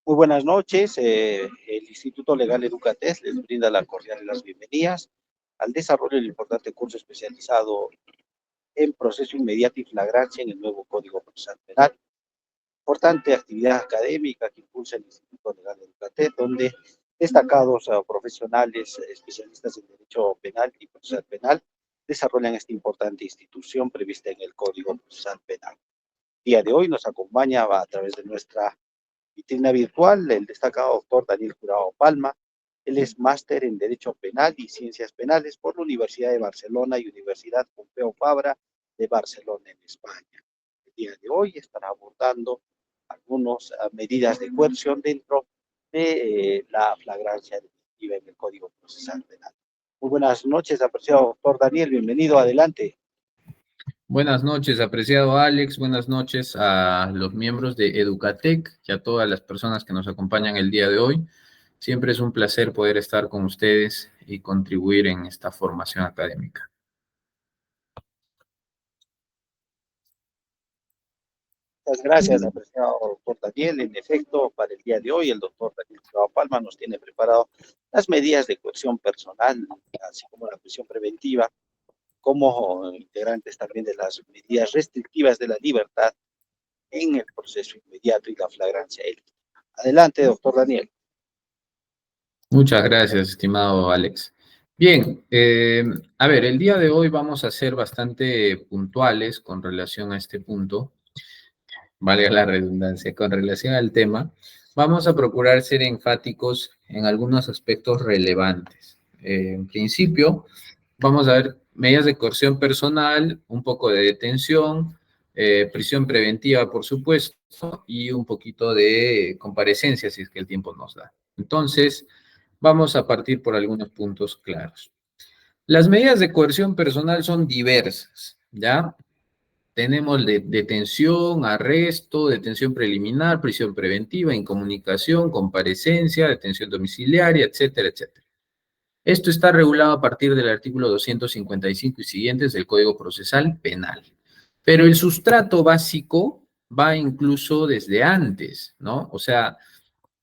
Muy buenas noches. El Instituto Legal Educates les brinda la cordial de las bienvenidas al desarrollo del importante curso especializado en proceso inmediato y flagrancia en el nuevo Código Procesal Penal. Importante actividad académica que impulsa el Instituto Legal Educates, donde destacados profesionales especialistas en Derecho Penal y Procesal Penal desarrollan esta importante institución prevista en el Código Procesal Penal. El día de hoy nos acompaña a través de nuestra vitrina virtual el destacado doctor Daniel Jurado Palma. Él es máster en Derecho Penal y Ciencias Penales por la Universidad de Barcelona y Universidad Pompeu Fabra de Barcelona, en España. El día de hoy estará abordando algunas medidas de coerción dentro de la flagrancia delictiva en el Código Procesal Penal. Muy buenas noches, apreciado doctor Daniel, bienvenido, adelante. Buenas noches, apreciado Alex. Buenas noches a los miembros de Educatec y a todas las personas que nos acompañan el día de hoy. Siempre es un placer poder estar con ustedes y contribuir en esta formación académica. Muchas gracias, apreciado doctor Daniel. En efecto, para el día de hoy, el doctor Daniel Jurado Palma nos tiene preparado las medidas de coerción personal, así como la prisión preventiva, como integrantes también de las medidas restrictivas de la libertad en el proceso inmediato y la flagrancia delictiva. Adelante, doctor Daniel. Muchas gracias, estimado Alex. Bien, a ver, el día de hoy vamos a ser bastante puntuales con relación a este punto, valga la redundancia, con relación al tema. Vamos a procurar ser enfáticos en algunos aspectos relevantes. En principio, vamos a ver medidas de coerción personal, un poco de detención, prisión preventiva, por supuesto, y un poquito de comparecencia, si es que el tiempo nos da. Entonces, vamos a partir por algunos puntos claros. Las medidas de coerción personal son diversas, ¿ya? Tenemos detención, arresto, detención preliminar, prisión preventiva, incomunicación, comparecencia, detención domiciliaria, etcétera, etcétera. Esto está regulado a partir del artículo 255 y siguientes del Código Procesal Penal. Pero el sustrato básico va incluso desde antes, ¿no? O sea,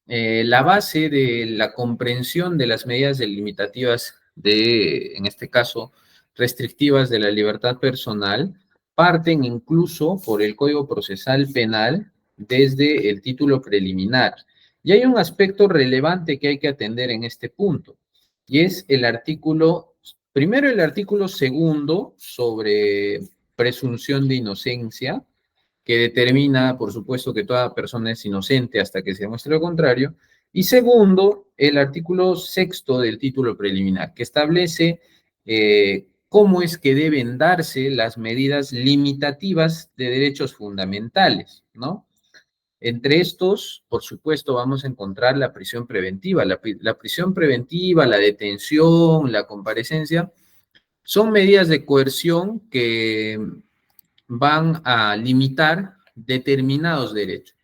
la base de la comprensión de las medidas delimitativas en este caso, restrictivas de la libertad personal, parten incluso por el Código Procesal Penal desde el título preliminar. Y hay un aspecto relevante que hay que atender en este punto, y es el artículo, primero el artículo segundo sobre presunción de inocencia, que determina, por supuesto, que toda persona es inocente hasta que se demuestre lo contrario. Y segundo, el artículo sexto del título preliminar, que establece cómo es que deben darse las medidas limitativas de derechos fundamentales, ¿no? Entre estos, por supuesto, vamos a encontrar la prisión preventiva. La prisión preventiva, la detención, la comparecencia, son medidas de coerción que van a limitar determinados derechos.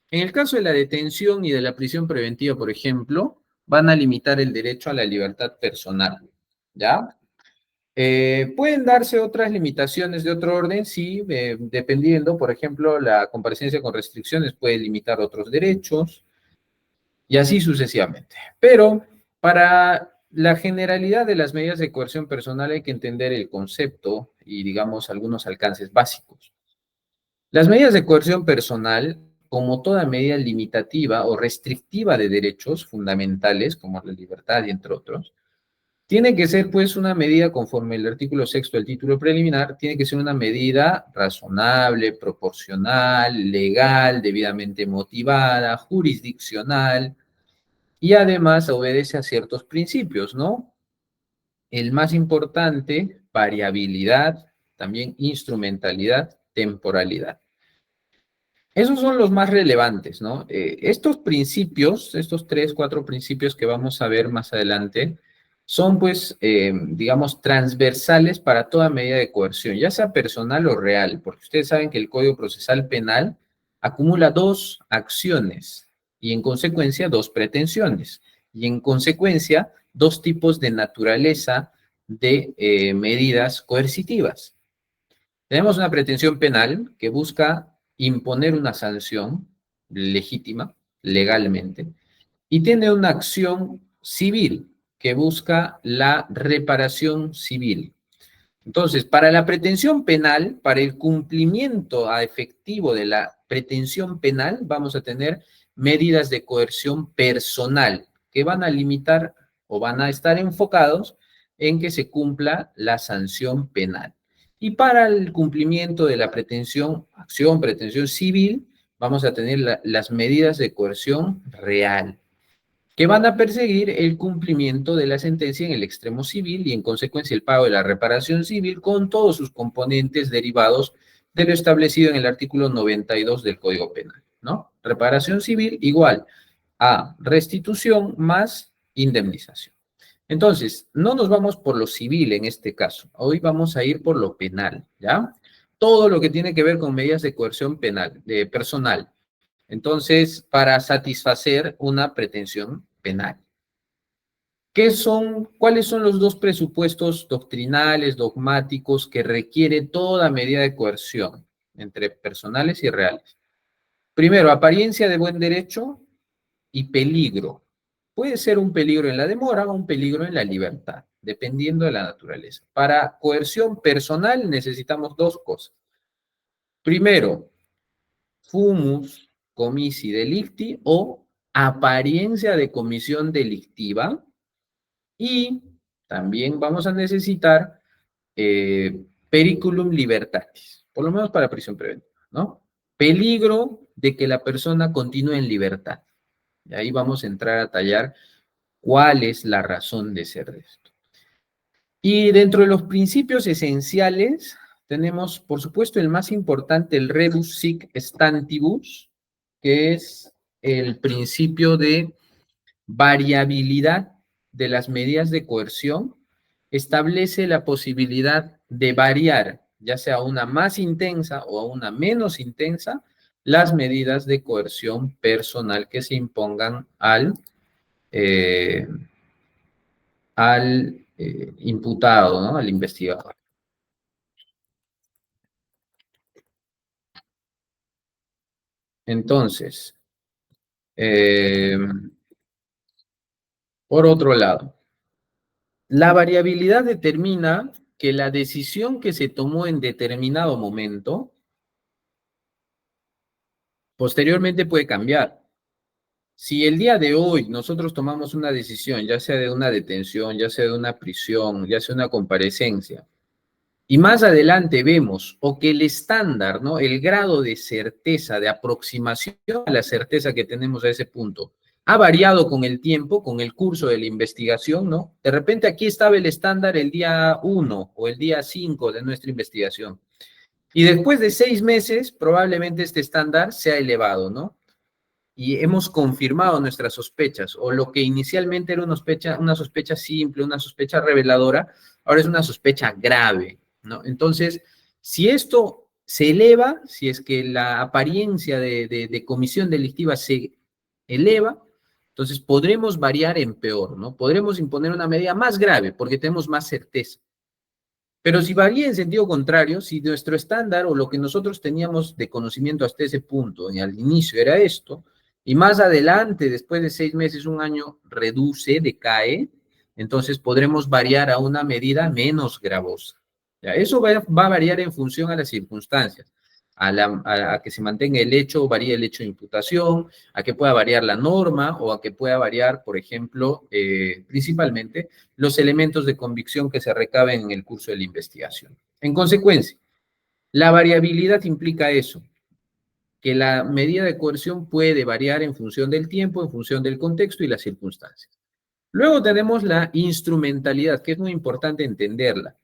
En el caso de la detención y de la prisión preventiva, por ejemplo, van a limitar el derecho a la libertad personal, ¿ya? Pueden darse otras limitaciones de otro orden, sí, dependiendo, por ejemplo, la comparecencia con restricciones puede limitar otros derechos y así sucesivamente. Pero para la generalidad de las medidas de coerción personal hay que entender el concepto y, digamos, algunos alcances básicos. Las medidas de coerción personal, como toda medida limitativa o restrictiva de derechos fundamentales, como la libertad y entre otros, tiene que ser pues una medida conforme el artículo sexto del título preliminar, tiene que ser una medida razonable, proporcional, legal, debidamente motivada, jurisdiccional y además obedece a ciertos principios, ¿no? El más importante, variabilidad, también instrumentalidad, temporalidad. Esos son los más relevantes, ¿no? Estos principios, estos 3, 4 principios que vamos a ver más adelante, son pues, digamos, transversales para toda medida de coerción, ya sea personal o real, porque ustedes saben que el Código Procesal Penal acumula 2 acciones y en consecuencia 2 pretensiones y en consecuencia 2 tipos de naturaleza de medidas coercitivas. Tenemos una pretensión penal que busca imponer una sanción legítima, legalmente, y tiene una acción civil que busca la reparación civil. Entonces, para la pretensión penal, para el cumplimiento a efectivo de la pretensión penal, vamos a tener medidas de coerción personal que van a limitar o van a estar enfocados en que se cumpla la sanción penal. Y para el cumplimiento de la pretensión, acción, pretensión civil, vamos a tener las medidas de coerción real, que van a perseguir el cumplimiento de la sentencia en el extremo civil y en consecuencia el pago de la reparación civil con todos sus componentes derivados de lo establecido en el artículo 92 del Código Penal, ¿no? Reparación civil igual a restitución más indemnización. Entonces, no nos vamos por lo civil en este caso, hoy vamos a ir por lo penal, ¿ya? Todo lo que tiene que ver con medidas de coerción penal, de personal. Entonces, para satisfacer una pretensión penal. ¿Cuáles son los dos presupuestos doctrinales, dogmáticos que requiere toda medida de coerción entre personales y reales? Primero, apariencia de buen derecho y peligro. Puede ser un peligro en la demora o un peligro en la libertad, dependiendo de la naturaleza. Para coerción personal necesitamos dos cosas. Primero, fumus comissi delicti o apariencia de comisión delictiva. Y también vamos a necesitar periculum libertatis, por lo menos para prisión preventiva, ¿no? Peligro de que la persona continúe en libertad. Y ahí vamos a entrar a tallar cuál es la razón de ser de esto. Y dentro de los principios esenciales tenemos, por supuesto, el más importante, el rebus sic stantibus, que es el principio de variabilidad de las medidas de coerción, establece la posibilidad de variar, ya sea una más intensa o una menos intensa, las medidas de coerción personal que se impongan al imputado, ¿no? Al investigador. Entonces, por otro lado, la variabilidad determina que la decisión que se tomó en determinado momento posteriormente puede cambiar. Si el día de hoy nosotros tomamos una decisión, ya sea de una detención, ya sea de una prisión, ya sea una comparecencia, y más adelante vemos o que el estándar, ¿no? El grado de certeza, de aproximación a la certeza que tenemos a ese punto, ha variado con el tiempo, con el curso de la investigación, ¿no? De repente aquí estaba el estándar el día 1 o el día 5 de nuestra investigación. Y después de 6 meses, probablemente este estándar se ha elevado, ¿no? Y hemos confirmado nuestras sospechas, o lo que inicialmente era una sospecha simple, una sospecha reveladora, ahora es una sospecha grave, ¿no? Entonces, si esto se eleva, si es que la apariencia de comisión delictiva se eleva, entonces podremos variar en peor, ¿no? Podremos imponer una medida más grave porque tenemos más certeza. Pero si varía en sentido contrario, si nuestro estándar o lo que nosotros teníamos de conocimiento hasta ese punto, y al inicio era esto, y más adelante, después de 6 meses, un año, reduce, decae, entonces podremos variar a una medida menos gravosa. ¿Ya? Eso va a variar en función a las circunstancias, a que se mantenga el hecho, varía el hecho de imputación, a que pueda variar la norma o a que pueda variar, por ejemplo, principalmente, los elementos de convicción que se recaben en el curso de la investigación. En consecuencia, la variabilidad implica eso, que la medida de coerción puede variar en función del tiempo, en función del contexto y las circunstancias. Luego tenemos la instrumentalidad, que es muy importante entenderla.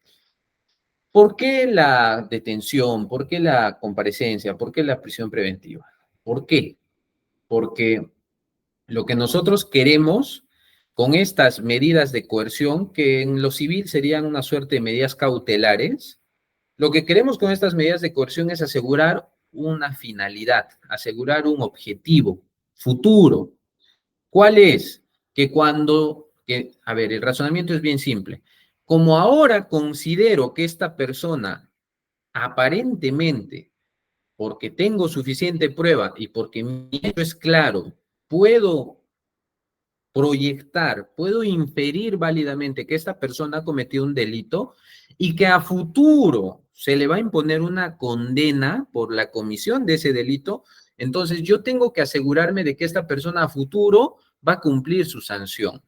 ¿Por qué la detención? ¿Por qué la comparecencia? ¿Por qué la prisión preventiva? ¿Por qué? Porque lo que nosotros queremos con estas medidas de coerción, que en lo civil serían una suerte de medidas cautelares, lo que queremos con estas medidas de coerción es asegurar una finalidad, asegurar un objetivo futuro. ¿Cuál es? A ver, el razonamiento es bien simple. Como ahora considero que esta persona aparentemente, porque tengo suficiente prueba y porque mi hecho es claro, puedo proyectar, puedo inferir válidamente que esta persona ha cometido un delito y que a futuro se le va a imponer una condena por la comisión de ese delito, entonces yo tengo que asegurarme de que esta persona a futuro va a cumplir su sanción.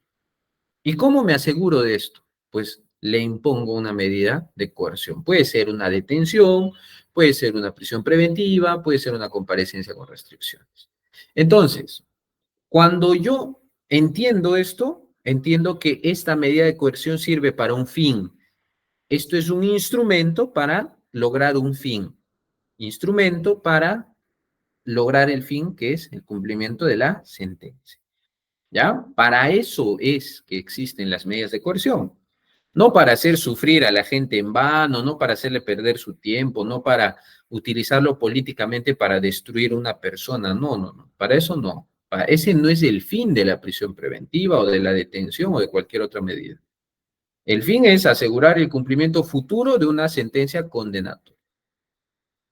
¿Y cómo me aseguro de esto? Pues le impongo una medida de coerción. Puede ser una detención, puede ser una prisión preventiva, puede ser una comparecencia con restricciones. Entonces, cuando yo entiendo esto, entiendo que esta medida de coerción sirve para un fin. Esto es un instrumento para lograr un fin. Instrumento para lograr el fin, que es el cumplimiento de la sentencia. ¿Ya? Para eso es que existen las medidas de coerción. No para hacer sufrir a la gente en vano, no para hacerle perder su tiempo, no para utilizarlo políticamente para destruir una persona. No, no, no. Para eso no. Ese no es el fin de la prisión preventiva o de la detención o de cualquier otra medida. El fin es asegurar el cumplimiento futuro de una sentencia condenatoria.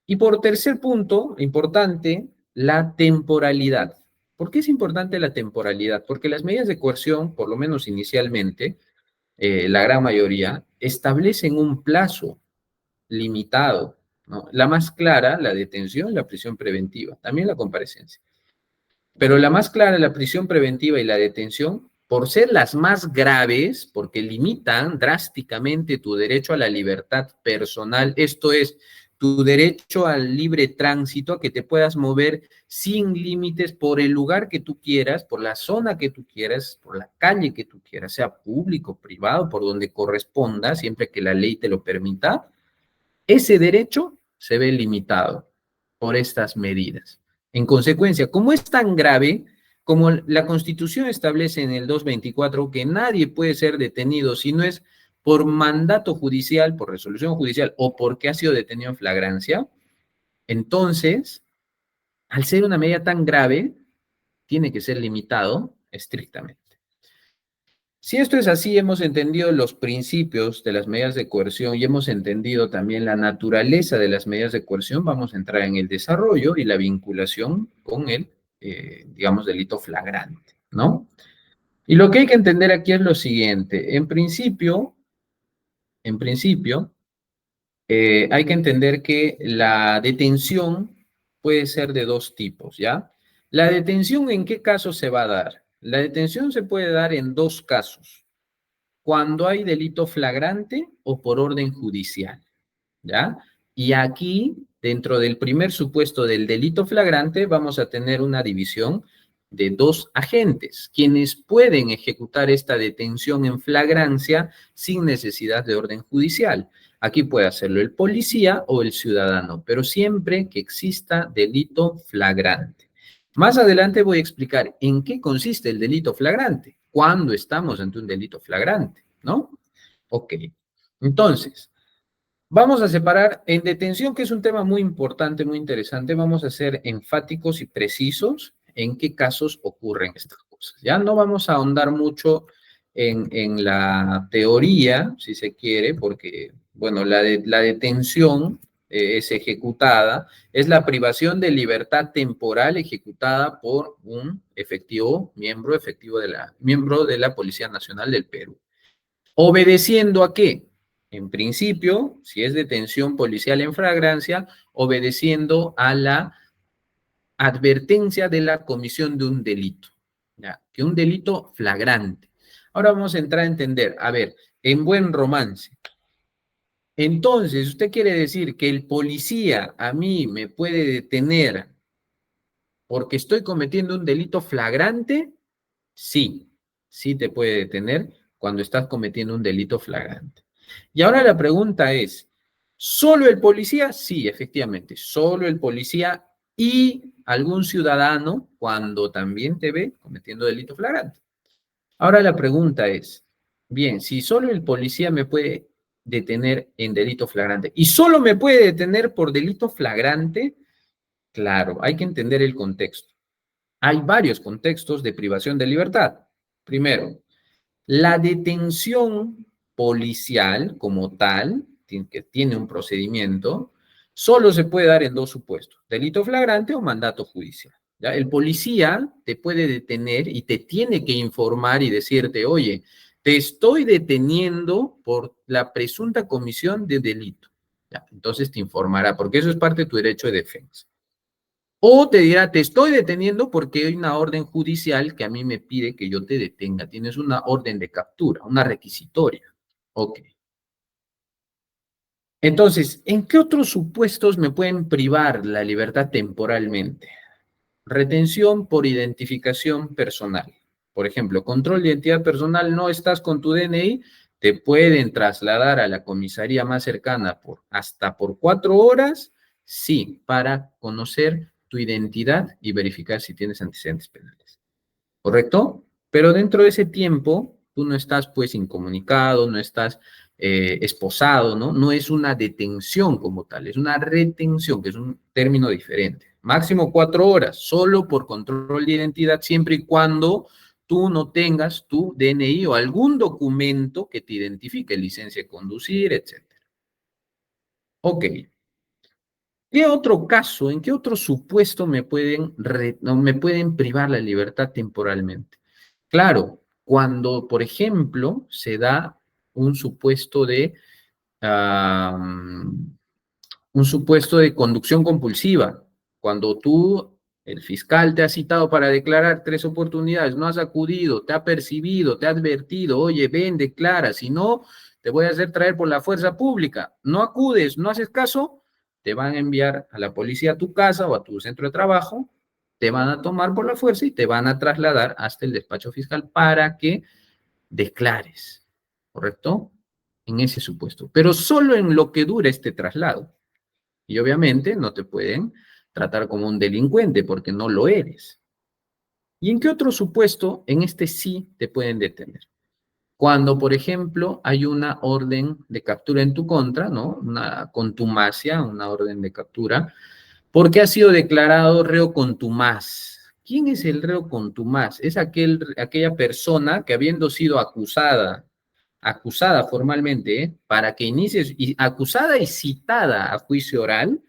Y por tercer punto, importante, la temporalidad. ¿Por qué es importante la temporalidad? Porque las medidas de coerción, por lo menos inicialmente, la gran mayoría, establecen un plazo limitado, ¿no? La más clara, la detención, la prisión preventiva, también la comparecencia. Pero la más clara, la prisión preventiva y la detención, por ser las más graves, porque limitan drásticamente tu derecho a la libertad personal, esto es, tu derecho al libre tránsito, a que te puedas mover sin límites por el lugar que tú quieras, por la zona que tú quieras, por la calle que tú quieras, sea público, privado, por donde corresponda, siempre que la ley te lo permita, ese derecho se ve limitado por estas medidas. En consecuencia, como es tan grave, como la Constitución establece en el 224 que nadie puede ser detenido si no es por mandato judicial, por resolución judicial o porque ha sido detenido en flagrancia, entonces, al ser una medida tan grave, tiene que ser limitado estrictamente. Si esto es así, hemos entendido los principios de las medidas de coerción y hemos entendido también la naturaleza de las medidas de coerción, vamos a entrar en el desarrollo y la vinculación con el, digamos, delito flagrante, ¿no? Y lo que hay que entender aquí es lo siguiente. En principio, hay que entender que la detención puede ser de dos tipos, ¿ya? La detención, ¿en qué caso se va a dar? La detención se puede dar en dos casos: cuando hay delito flagrante o por orden judicial, ¿ya? Y aquí, dentro del primer supuesto del delito flagrante, vamos a tener una división de dos agentes, quienes pueden ejecutar esta detención en flagrancia sin necesidad de orden judicial. Aquí puede hacerlo el policía o el ciudadano, pero siempre que exista delito flagrante. Más adelante voy a explicar en qué consiste el delito flagrante, cuándo estamos ante un delito flagrante, ¿no? Ok. Entonces, vamos a separar en detención, que es un tema muy importante, muy interesante. Vamos a ser enfáticos y precisos en qué casos ocurren estas cosas. Ya no vamos a ahondar mucho en la teoría, si se quiere, porque, bueno, la detención es ejecutada, es la privación de libertad temporal ejecutada por un miembro de la Policía Nacional del Perú. ¿Obedeciendo a qué? En principio, si es detención policial en flagrancia, obedeciendo a la advertencia de la comisión de un delito, ¿ya? Que un delito flagrante. Ahora vamos a entrar a entender, a ver, en buen romance. Entonces, ¿usted quiere decir que el policía a mí me puede detener porque estoy cometiendo un delito flagrante? Sí, sí te puede detener cuando estás cometiendo un delito flagrante. Y ahora la pregunta es, ¿solo el policía? Sí, efectivamente, solo el policía y algún ciudadano cuando también te ve cometiendo delito flagrante. Ahora la pregunta es, bien, si solo el policía me puede detener en delito flagrante y solo me puede detener por delito flagrante, claro, hay que entender el contexto. Hay varios contextos de privación de libertad. Primero, la detención policial como tal, que tiene un procedimiento, solo se puede dar en dos supuestos: delito flagrante o mandato judicial. ¿Ya? El policía te puede detener y te tiene que informar y decirte, oye, te estoy deteniendo por la presunta comisión de delito. ¿Ya? Entonces te informará, porque eso es parte de tu derecho de defensa. O te dirá, te estoy deteniendo porque hay una orden judicial que a mí me pide que yo te detenga. Tienes una orden de captura, una requisitoria. Ok. Entonces, ¿en qué otros supuestos me pueden privar la libertad temporalmente? Retención por identificación personal. Por ejemplo, control de identidad personal, no estás con tu DNI, te pueden trasladar a la comisaría más cercana hasta por 4 horas, sí, para conocer tu identidad y verificar si tienes antecedentes penales. ¿Correcto? Pero dentro de ese tiempo, tú no estás pues incomunicado, no estás esposado, ¿no? No es una detención como tal, es una retención, que es un término diferente. Máximo 4 horas, solo por control de identidad, siempre y cuando tú no tengas tu DNI o algún documento que te identifique, licencia de conducir, etcétera. Ok. ¿Qué otro caso, en qué otro supuesto no, me pueden privar la libertad temporalmente? Claro, cuando, por ejemplo, se da un supuesto de, ah, un supuesto de conducción compulsiva, cuando tú, el fiscal te ha citado para declarar 3 oportunidades, no has acudido, te ha percibido, te ha advertido, oye, ven, declara, si no, te voy a hacer traer por la fuerza pública, no acudes, no haces caso, te van a enviar a la policía a tu casa o a tu centro de trabajo, te van a tomar por la fuerza y te van a trasladar hasta el despacho fiscal para que declares, ¿correcto? En ese supuesto, pero solo en lo que dura este traslado. Y obviamente no te pueden tratar como un delincuente porque no lo eres. ¿Y en qué otro supuesto? En este sí te pueden detener. Cuando, por ejemplo, hay una orden de captura en tu contra, ¿no? Una contumacia, una orden de captura, porque ha sido declarado reo contumaz. ¿Quién es el reo contumaz? Es aquella persona que habiendo sido acusada formalmente, para que inicies, acusada y citada a juicio oral,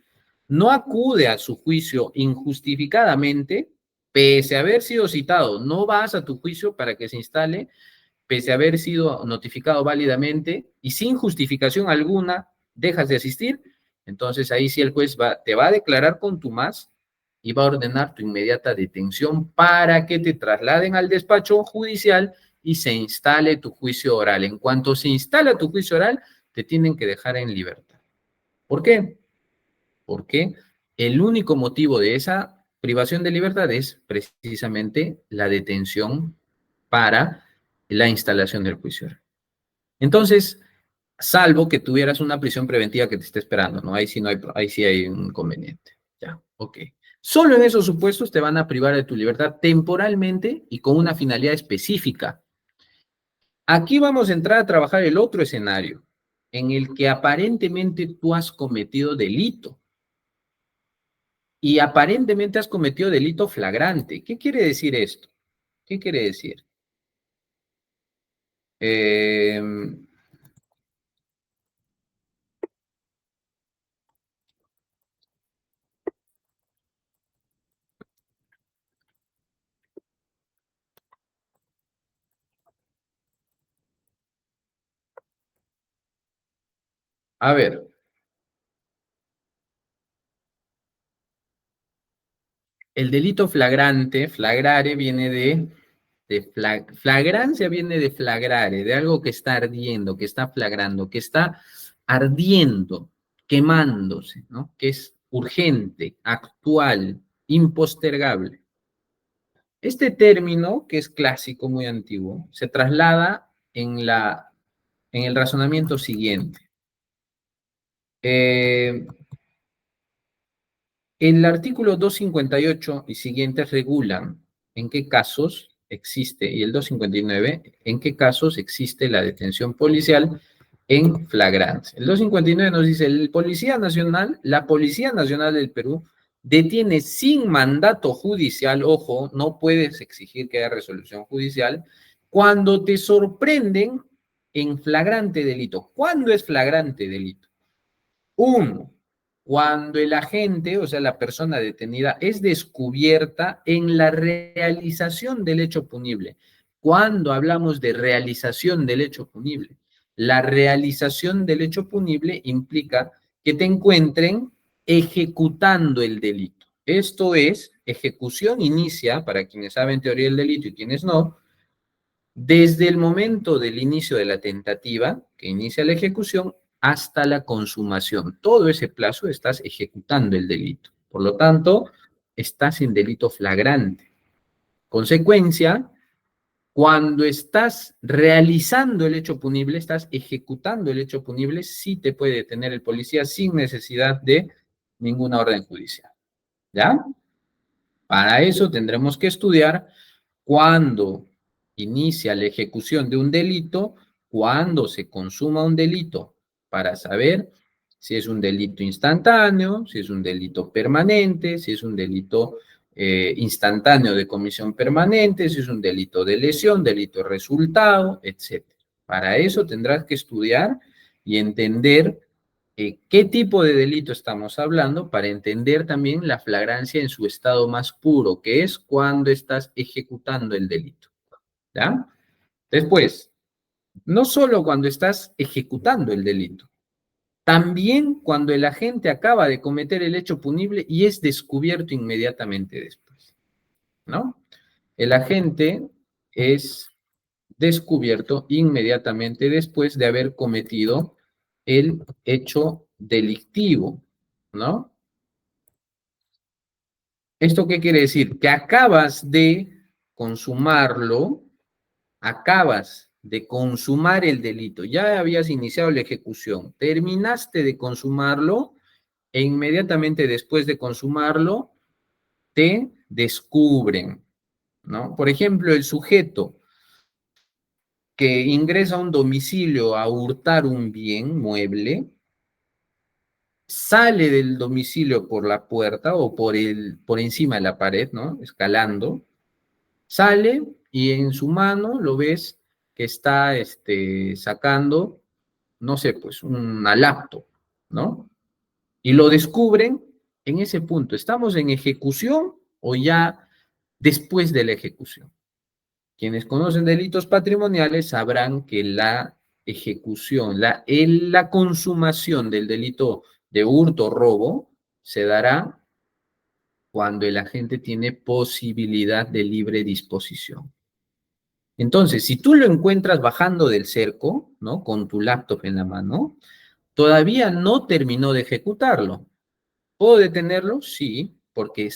no acude a su juicio injustificadamente, pese a haber sido citado, no vas a tu juicio para que se instale, pese a haber sido notificado válidamente y sin justificación alguna, dejas de asistir, entonces ahí sí el juez te va a declarar contumaz y va a ordenar tu inmediata detención para que te trasladen al despacho judicial y se instale tu juicio oral. En cuanto se instala tu juicio oral, te tienen que dejar en libertad. ¿Por qué? Porque el único motivo de esa privación de libertad es precisamente la detención para la instalación del juicio oral. Entonces, salvo que tuvieras una prisión preventiva que te esté esperando, ¿no? Ahí sí no hay, ahí sí hay un inconveniente. Ya, ok. Solo en esos supuestos te van a privar de tu libertad temporalmente y con una finalidad específica. Aquí vamos a entrar a trabajar el otro escenario, en el que aparentemente tú has cometido delito. Y aparentemente has cometido delito flagrante. ¿Qué quiere decir esto? ¿Qué quiere decir? Eh, a ver, el delito flagrante, flagrare viene flagrancia viene de flagrare, de algo que está ardiendo, que está flagrando, que está ardiendo, quemándose, ¿no? Que es urgente, actual, impostergable. Este término, que es clásico, muy antiguo, se traslada en el razonamiento siguiente. Eh, El artículo 258 y siguientes regulan en qué casos existe, y el 259, en qué casos existe la detención policial en flagrancia. El 259 nos dice, la Policía Nacional del Perú detiene sin mandato judicial, ojo, no puedes exigir que haya resolución judicial, cuando te sorprenden en flagrante delito. ¿Cuándo es flagrante delito? Uno, cuando el agente, o sea, la persona detenida, es descubierta en la realización del hecho punible. Cuando hablamos de realización del hecho punible, la realización del hecho punible implica que te encuentren ejecutando el delito. Esto es, ejecución inicia, para quienes saben teoría del delito y quienes no, desde el momento del inicio de la tentativa, que inicia la ejecución, hasta la consumación. Todo ese plazo estás ejecutando el delito. Por lo tanto, estás en delito flagrante. Consecuencia, cuando estás realizando el hecho punible, estás ejecutando el hecho punible, sí te puede detener el policía sin necesidad de ninguna orden judicial. ¿Ya? Para eso tendremos que estudiar cuándo inicia la ejecución de un delito, cuándo se consuma un delito, para saber si es un delito instantáneo, si es un delito permanente, si es un delito instantáneo de comisión permanente, si es un delito de lesión, delito de resultado, etc. Para eso tendrás que estudiar y entender qué tipo de delito estamos hablando para entender también la flagrancia en su estado más puro, que es cuando estás ejecutando el delito. ¿Ya? Después, no solo cuando estás ejecutando el delito, también cuando el agente acaba de cometer el hecho punible y es descubierto inmediatamente después, ¿no? El agente es descubierto inmediatamente después de haber cometido el hecho delictivo, ¿no? ¿Esto qué quiere decir? Que acabas de consumarlo, acabas de consumar el delito, ya habías iniciado la ejecución, terminaste de consumarlo e inmediatamente después de consumarlo te descubren, ¿no? Por ejemplo, el sujeto que ingresa a un domicilio a hurtar un bien mueble, sale del domicilio por la puerta o por encima de la pared, ¿no? Escalando, sale y en su mano lo ves que está sacando, no sé, pues una laptop, ¿no? Y lo descubren en ese punto. ¿Estamos en ejecución o ya después de la ejecución? Quienes conocen delitos patrimoniales sabrán que la ejecución, la consumación del delito de hurto o robo se dará cuando el agente tiene posibilidad de libre disposición. Entonces, si tú lo encuentras bajando del cerco, ¿no? Con tu laptop en la mano, todavía no terminó de ejecutarlo. ¿Puedo detenerlo? Sí, porque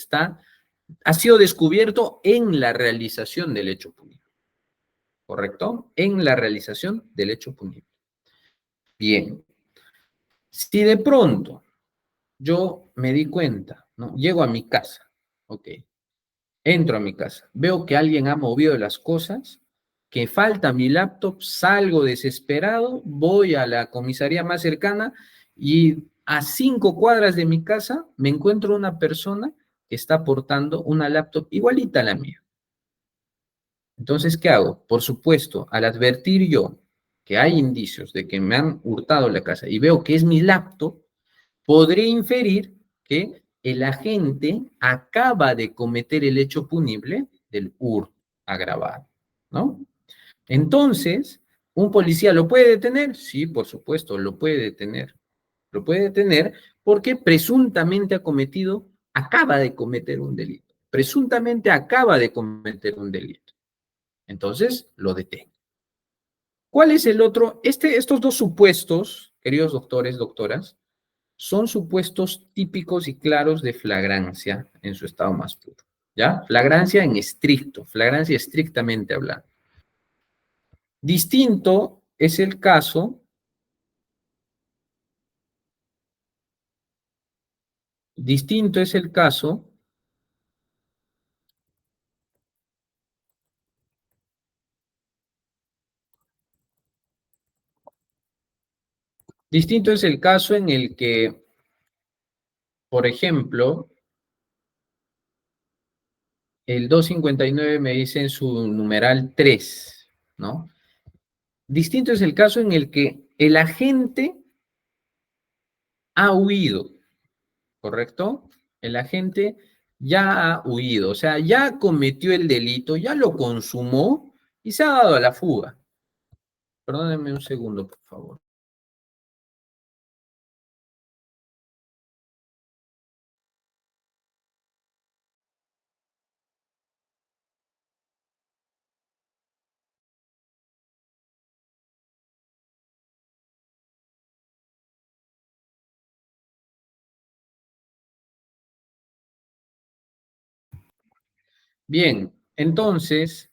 ha sido descubierto en la realización del hecho punible. ¿Correcto? En la realización del hecho punible. Bien. Si de pronto yo me di cuenta, ¿no? Llego a mi casa, ok, entro a mi casa, veo que alguien ha movido las cosas, que falta mi laptop, salgo desesperado, voy a la comisaría más cercana y a 5 cuadras de mi casa me encuentro una persona que está portando una laptop igualita a la mía. Entonces, ¿qué hago? Por supuesto, al advertir yo que hay indicios de que me han hurtado la casa y veo que es mi laptop, podré inferir que el agente acaba de cometer el hecho punible del hurto agravado, ¿no? Entonces, ¿un policía lo puede detener? Sí, por supuesto, lo puede detener. Lo puede detener porque presuntamente acaba de cometer un delito. Presuntamente acaba de cometer un delito. Entonces, lo detiene. ¿Cuál es el otro? Estos dos supuestos, queridos doctores, doctoras, son supuestos típicos y claros de flagrancia en su estado más puro. ¿Ya? Flagrancia en estricto, flagrancia estrictamente hablando. Distinto es el caso, distinto es el caso Distinto es el caso en el que, por ejemplo, el 259 me dice en su numeral 3, ¿no? Distinto es el caso en el que el agente ha huido, ¿correcto? El agente ya ha huido, o sea, ya cometió el delito, ya lo consumó y se ha dado a la fuga. Perdónenme un segundo, por favor. Bien, entonces,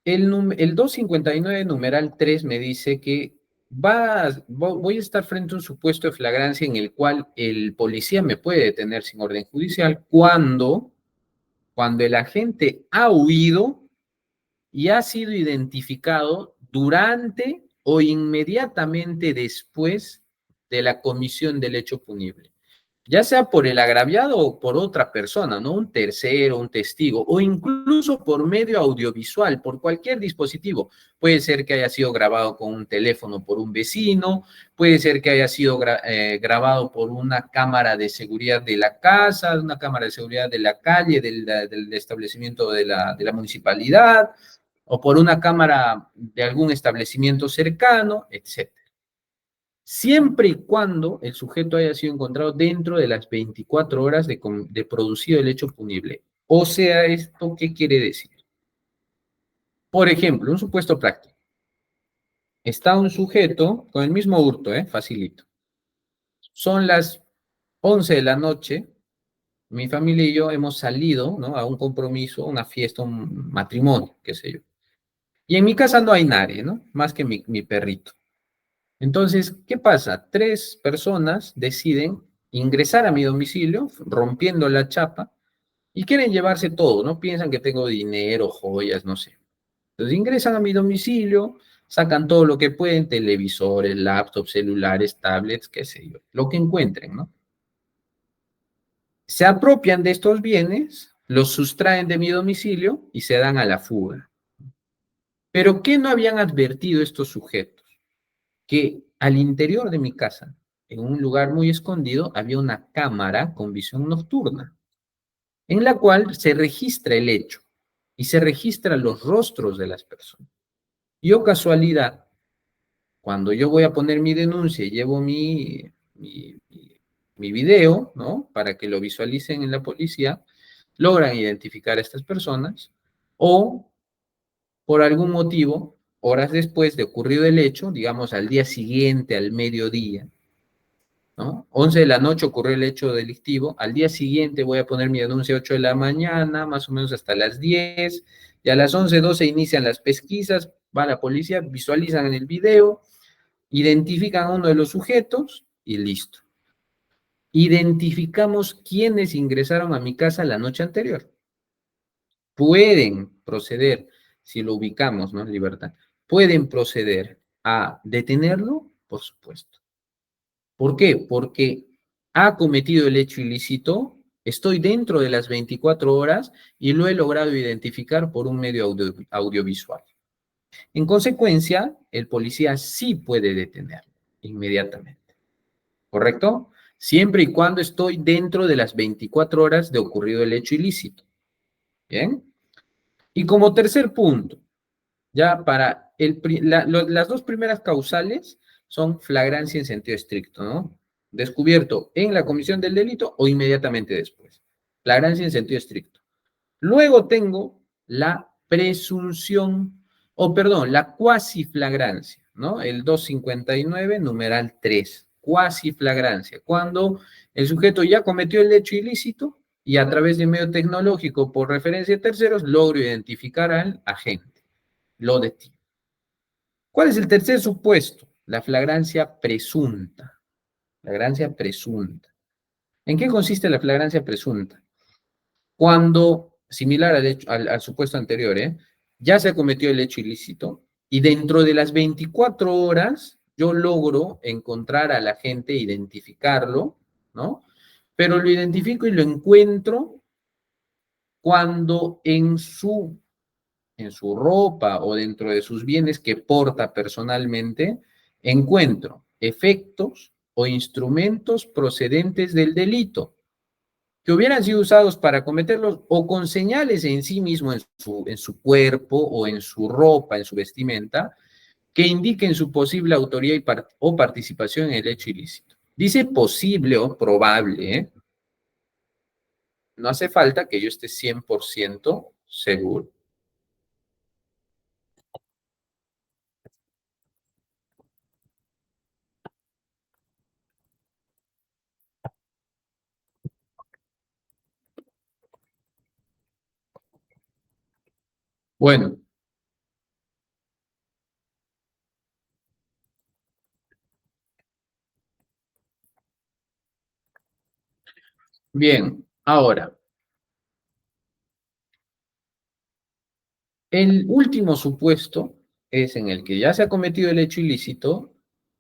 el 259 numeral 3 me dice que voy a estar frente a un supuesto de flagrancia en el cual el policía me puede detener sin orden judicial cuando el agente ha huido y ha sido identificado durante o inmediatamente después de la comisión del hecho punible, ya sea por el agraviado o por otra persona, ¿no? Un tercero, un testigo, o incluso por medio audiovisual, por cualquier dispositivo. Puede ser que haya sido grabado con un teléfono por un vecino, puede ser que haya sido grabado por una cámara de seguridad de la casa, una cámara de seguridad de la calle, del establecimiento de la municipalidad, o por una cámara de algún establecimiento cercano, etc. Siempre y cuando el sujeto haya sido encontrado dentro de las 24 horas de producido el hecho punible. O sea, ¿esto qué quiere decir? Por ejemplo, un supuesto práctico. Está un sujeto con el mismo hurto, facilito. Son las 11 de la noche, mi familia y yo hemos salido, ¿no? A un compromiso, una fiesta, un matrimonio, qué sé yo. Y en mi casa no hay nadie, ¿no? Más que mi perrito. Entonces, ¿qué pasa? Tres personas deciden ingresar a mi domicilio, rompiendo la chapa, y quieren llevarse todo, ¿no? Piensan que tengo dinero, joyas, no sé. Entonces ingresan a mi domicilio, sacan todo lo que pueden, televisores, laptops, celulares, tablets, qué sé yo, lo que encuentren, ¿no? Se apropian de estos bienes, los sustraen de mi domicilio y se dan a la fuga. Pero ¿qué no habían advertido estos sujetos? Que al interior de mi casa, en un lugar muy escondido, había una cámara con visión nocturna, en la cual se registra el hecho y se registran los rostros de las personas. Yo, casualidad, cuando yo voy a poner mi denuncia y llevo mi video, ¿no? Para que lo visualicen en la policía, logran identificar a estas personas o por algún motivo, horas después de ocurrido el hecho, digamos al día siguiente, al mediodía, ¿no? 11 de la noche ocurrió el hecho delictivo, al día siguiente voy a poner mi denuncia a 8 de la mañana, más o menos hasta las 10, y a las 11:12 inician las pesquisas, va la policía, visualizan en el video, identifican a uno de los sujetos y listo. Identificamos quiénes ingresaron a mi casa la noche anterior. Pueden proceder, si lo ubicamos, ¿no? En libertad, pueden proceder a detenerlo, por supuesto. ¿Por qué? Porque ha cometido el hecho ilícito, estoy dentro de las 24 horas y lo he logrado identificar por un medio audiovisual. En consecuencia, el policía sí puede detenerlo inmediatamente, ¿correcto? Siempre y cuando estoy dentro de las 24 horas de ocurrido el hecho ilícito. ¿Bien? Y como tercer punto, ya para las dos primeras causales son flagrancia en sentido estricto, ¿no? Descubierto en la comisión del delito o inmediatamente después. Flagrancia en sentido estricto. Luego tengo la presunción, o perdón, la cuasiflagrancia, ¿no? El 259, numeral 3, cuasiflagrancia, cuando el sujeto ya cometió el hecho ilícito y a través de medio tecnológico por referencia de terceros logro identificar al agente, lo detiene. ¿Cuál es el tercer supuesto? La flagrancia presunta. Flagrancia presunta. ¿En qué consiste la flagrancia presunta? Cuando, similar al supuesto anterior, ya se cometió el hecho ilícito y dentro de las 24 horas yo logro encontrar al agente, identificarlo, ¿no? Pero lo identifico y lo encuentro cuando en su ropa o dentro de sus bienes que porta personalmente, encuentro efectos o instrumentos procedentes del delito que hubieran sido usados para cometerlos o con señales en sí mismo, en su cuerpo o en su ropa, en su vestimenta, que indiquen su posible autoría o participación en el hecho ilícito. Dice posible o probable, ¿eh? No hace falta que yo esté 100% seguro. Bueno, bien, ahora, el último supuesto es en el que ya se ha cometido el hecho ilícito,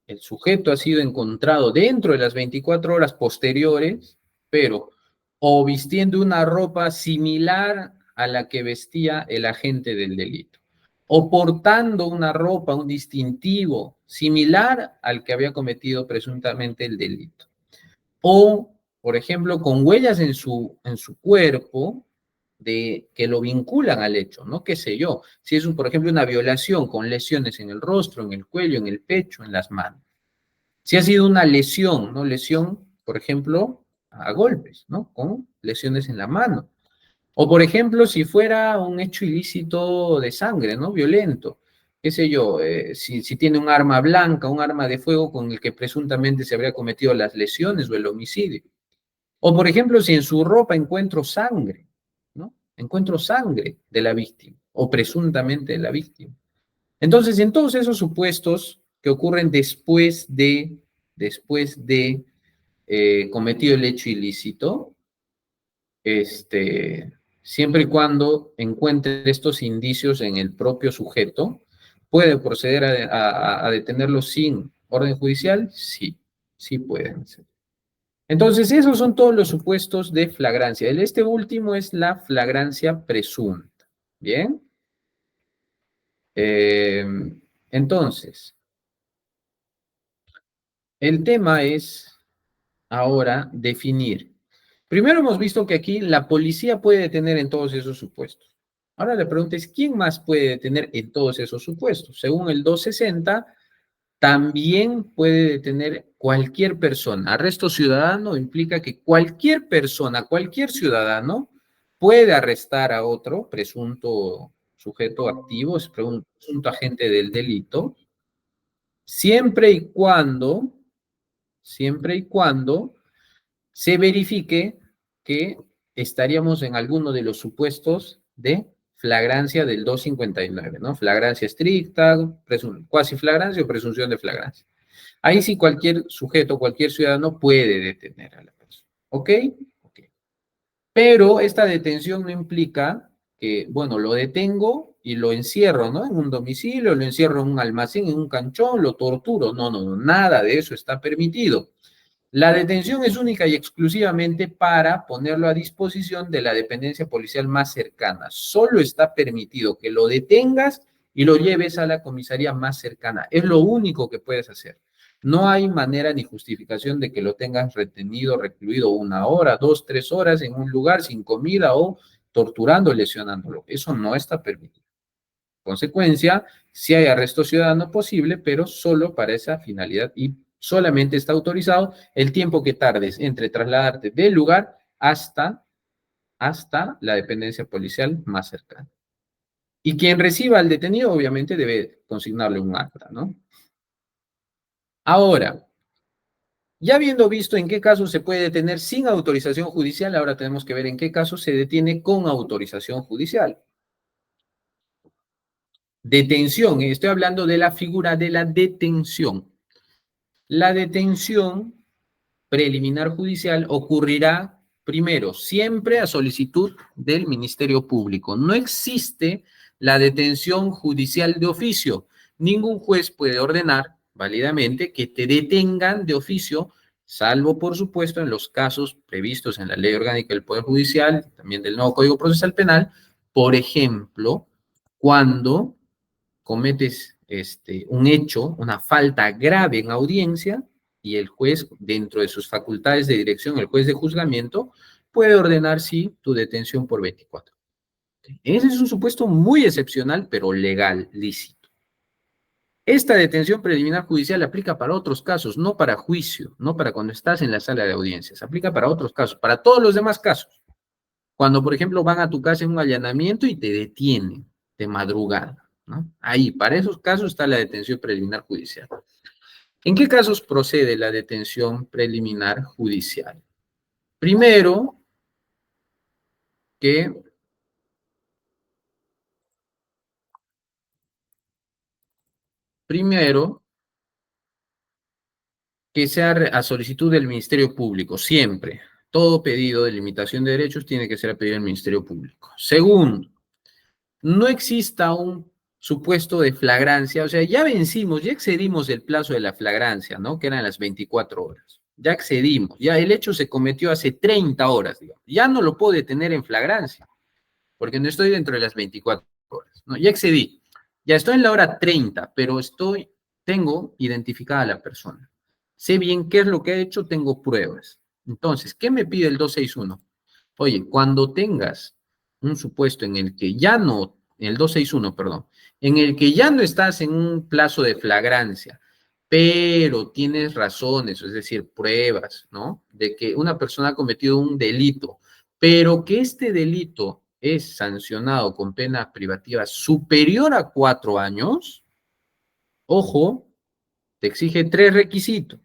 el sujeto ha sido encontrado dentro de las 24 horas posteriores, pero o vistiendo una ropa similar a la que vestía el agente del delito, o portando una ropa, un distintivo similar al que había cometido presuntamente el delito, o, por ejemplo, con huellas en su cuerpo que lo vinculan al hecho, ¿no? Qué sé yo, si es, por ejemplo, una violación con lesiones en el rostro, en el cuello, en el pecho, en las manos. Si ha sido una lesión, ¿no? Lesión, por ejemplo, a golpes, ¿no? Con lesiones en la mano. O, por ejemplo, si fuera un hecho ilícito de sangre, ¿no? Violento. Qué sé yo, si tiene un arma blanca, un arma de fuego con el que presuntamente se habría cometido las lesiones o el homicidio. O, por ejemplo, si en su ropa encuentro sangre, ¿no? Encuentro sangre de la víctima o presuntamente de la víctima. Entonces, en todos esos supuestos que ocurren después de cometido el hecho ilícito, siempre y cuando encuentre estos indicios en el propio sujeto, ¿puede proceder a detenerlo sin orden judicial? Sí, sí pueden ser. Entonces, esos son todos los supuestos de flagrancia. Este último es la flagrancia presunta. Bien. Eh, entonces, el tema es ahora definir. Primero hemos visto que aquí la policía puede detener en todos esos supuestos. Ahora la pregunta es, ¿quién más puede detener en todos esos supuestos? Según el 260, también puede detener cualquier persona. Arresto ciudadano implica que cualquier persona, cualquier ciudadano puede arrestar a otro presunto sujeto activo, es presunto agente del delito, siempre y cuando, siempre y cuando se verifique que estaríamos en alguno de los supuestos de flagrancia del 259, ¿no? Flagrancia estricta, cuasi flagrancia o presunción de flagrancia. Ahí sí cualquier sujeto, cualquier ciudadano puede detener a la persona. ¿Ok? Ok. Pero esta detención no implica que, bueno, lo detengo y lo encierro, ¿no? En un domicilio, lo encierro en un almacén, en un canchón, lo torturo. No, no, no, nada de eso está permitido. La detención es única y exclusivamente para ponerlo a disposición de la dependencia policial más cercana. Solo está permitido que lo detengas y lo lleves a la comisaría más cercana. Es lo único que puedes hacer. No hay manera ni justificación de que lo tengas retenido, recluido 1 hora, 2, 3 horas en un lugar sin comida o torturando, lesionándolo. Eso no está permitido. Consecuencia, si hay arresto ciudadano posible, pero solo para esa finalidad y solamente está autorizado el tiempo que tardes entre trasladarte del lugar hasta la dependencia policial más cercana. Y quien reciba al detenido, obviamente, debe consignarle un acta, ¿no? Ahora, ya habiendo visto en qué casos se puede detener sin autorización judicial, ahora tenemos que ver en qué casos se detiene con autorización judicial. Detención, estoy hablando de la figura de la detención. La detención preliminar judicial ocurrirá primero, siempre a solicitud del Ministerio Público. No existe la detención judicial de oficio. Ningún juez puede ordenar válidamente que te detengan de oficio, salvo, por supuesto, en los casos previstos en la Ley Orgánica del Poder Judicial, también del nuevo Código Procesal Penal, por ejemplo, cuando cometes un hecho, una falta grave en audiencia, y el juez, dentro de sus facultades de dirección, el juez de juzgamiento, puede ordenar, sí, tu detención por 24. Ese es un supuesto muy excepcional, pero legal, lícito. Esta detención preliminar judicial aplica para otros casos, no para juicio, no para cuando estás en la sala de audiencias, aplica para otros casos, para todos los demás casos. Cuando, por ejemplo, van a tu casa en un allanamiento y te detienen de madrugada, ¿no? Ahí, para esos casos está la detención preliminar judicial. ¿En qué casos procede la detención preliminar judicial? Primero, que, primero, que sea a solicitud del Ministerio Público, siempre. Todo pedido de limitación de derechos tiene que ser a pedido del Ministerio Público. Segundo, no exista un supuesto de flagrancia, o sea, ya vencimos, ya excedimos el plazo de la flagrancia, ¿no? Que eran las 24 horas. Ya excedimos, ya el hecho se cometió hace 30 horas, digamos. Ya no lo puedo detener en flagrancia, porque no estoy dentro de las 24 horas, ¿no? Ya excedí. Ya estoy en la hora 30, pero tengo identificada a la persona. Sé bien qué es lo que ha hecho, tengo pruebas. Entonces, ¿qué me pide el 261? Oye, cuando tengas un supuesto en el que ya no, el 261, perdón, en el que ya no estás en un plazo de flagrancia, pero tienes razones, es decir, pruebas, ¿no? De que una persona ha cometido un delito, pero que este delito es sancionado con pena privativa superior a 4 años, ojo, te exige 3 requisitos.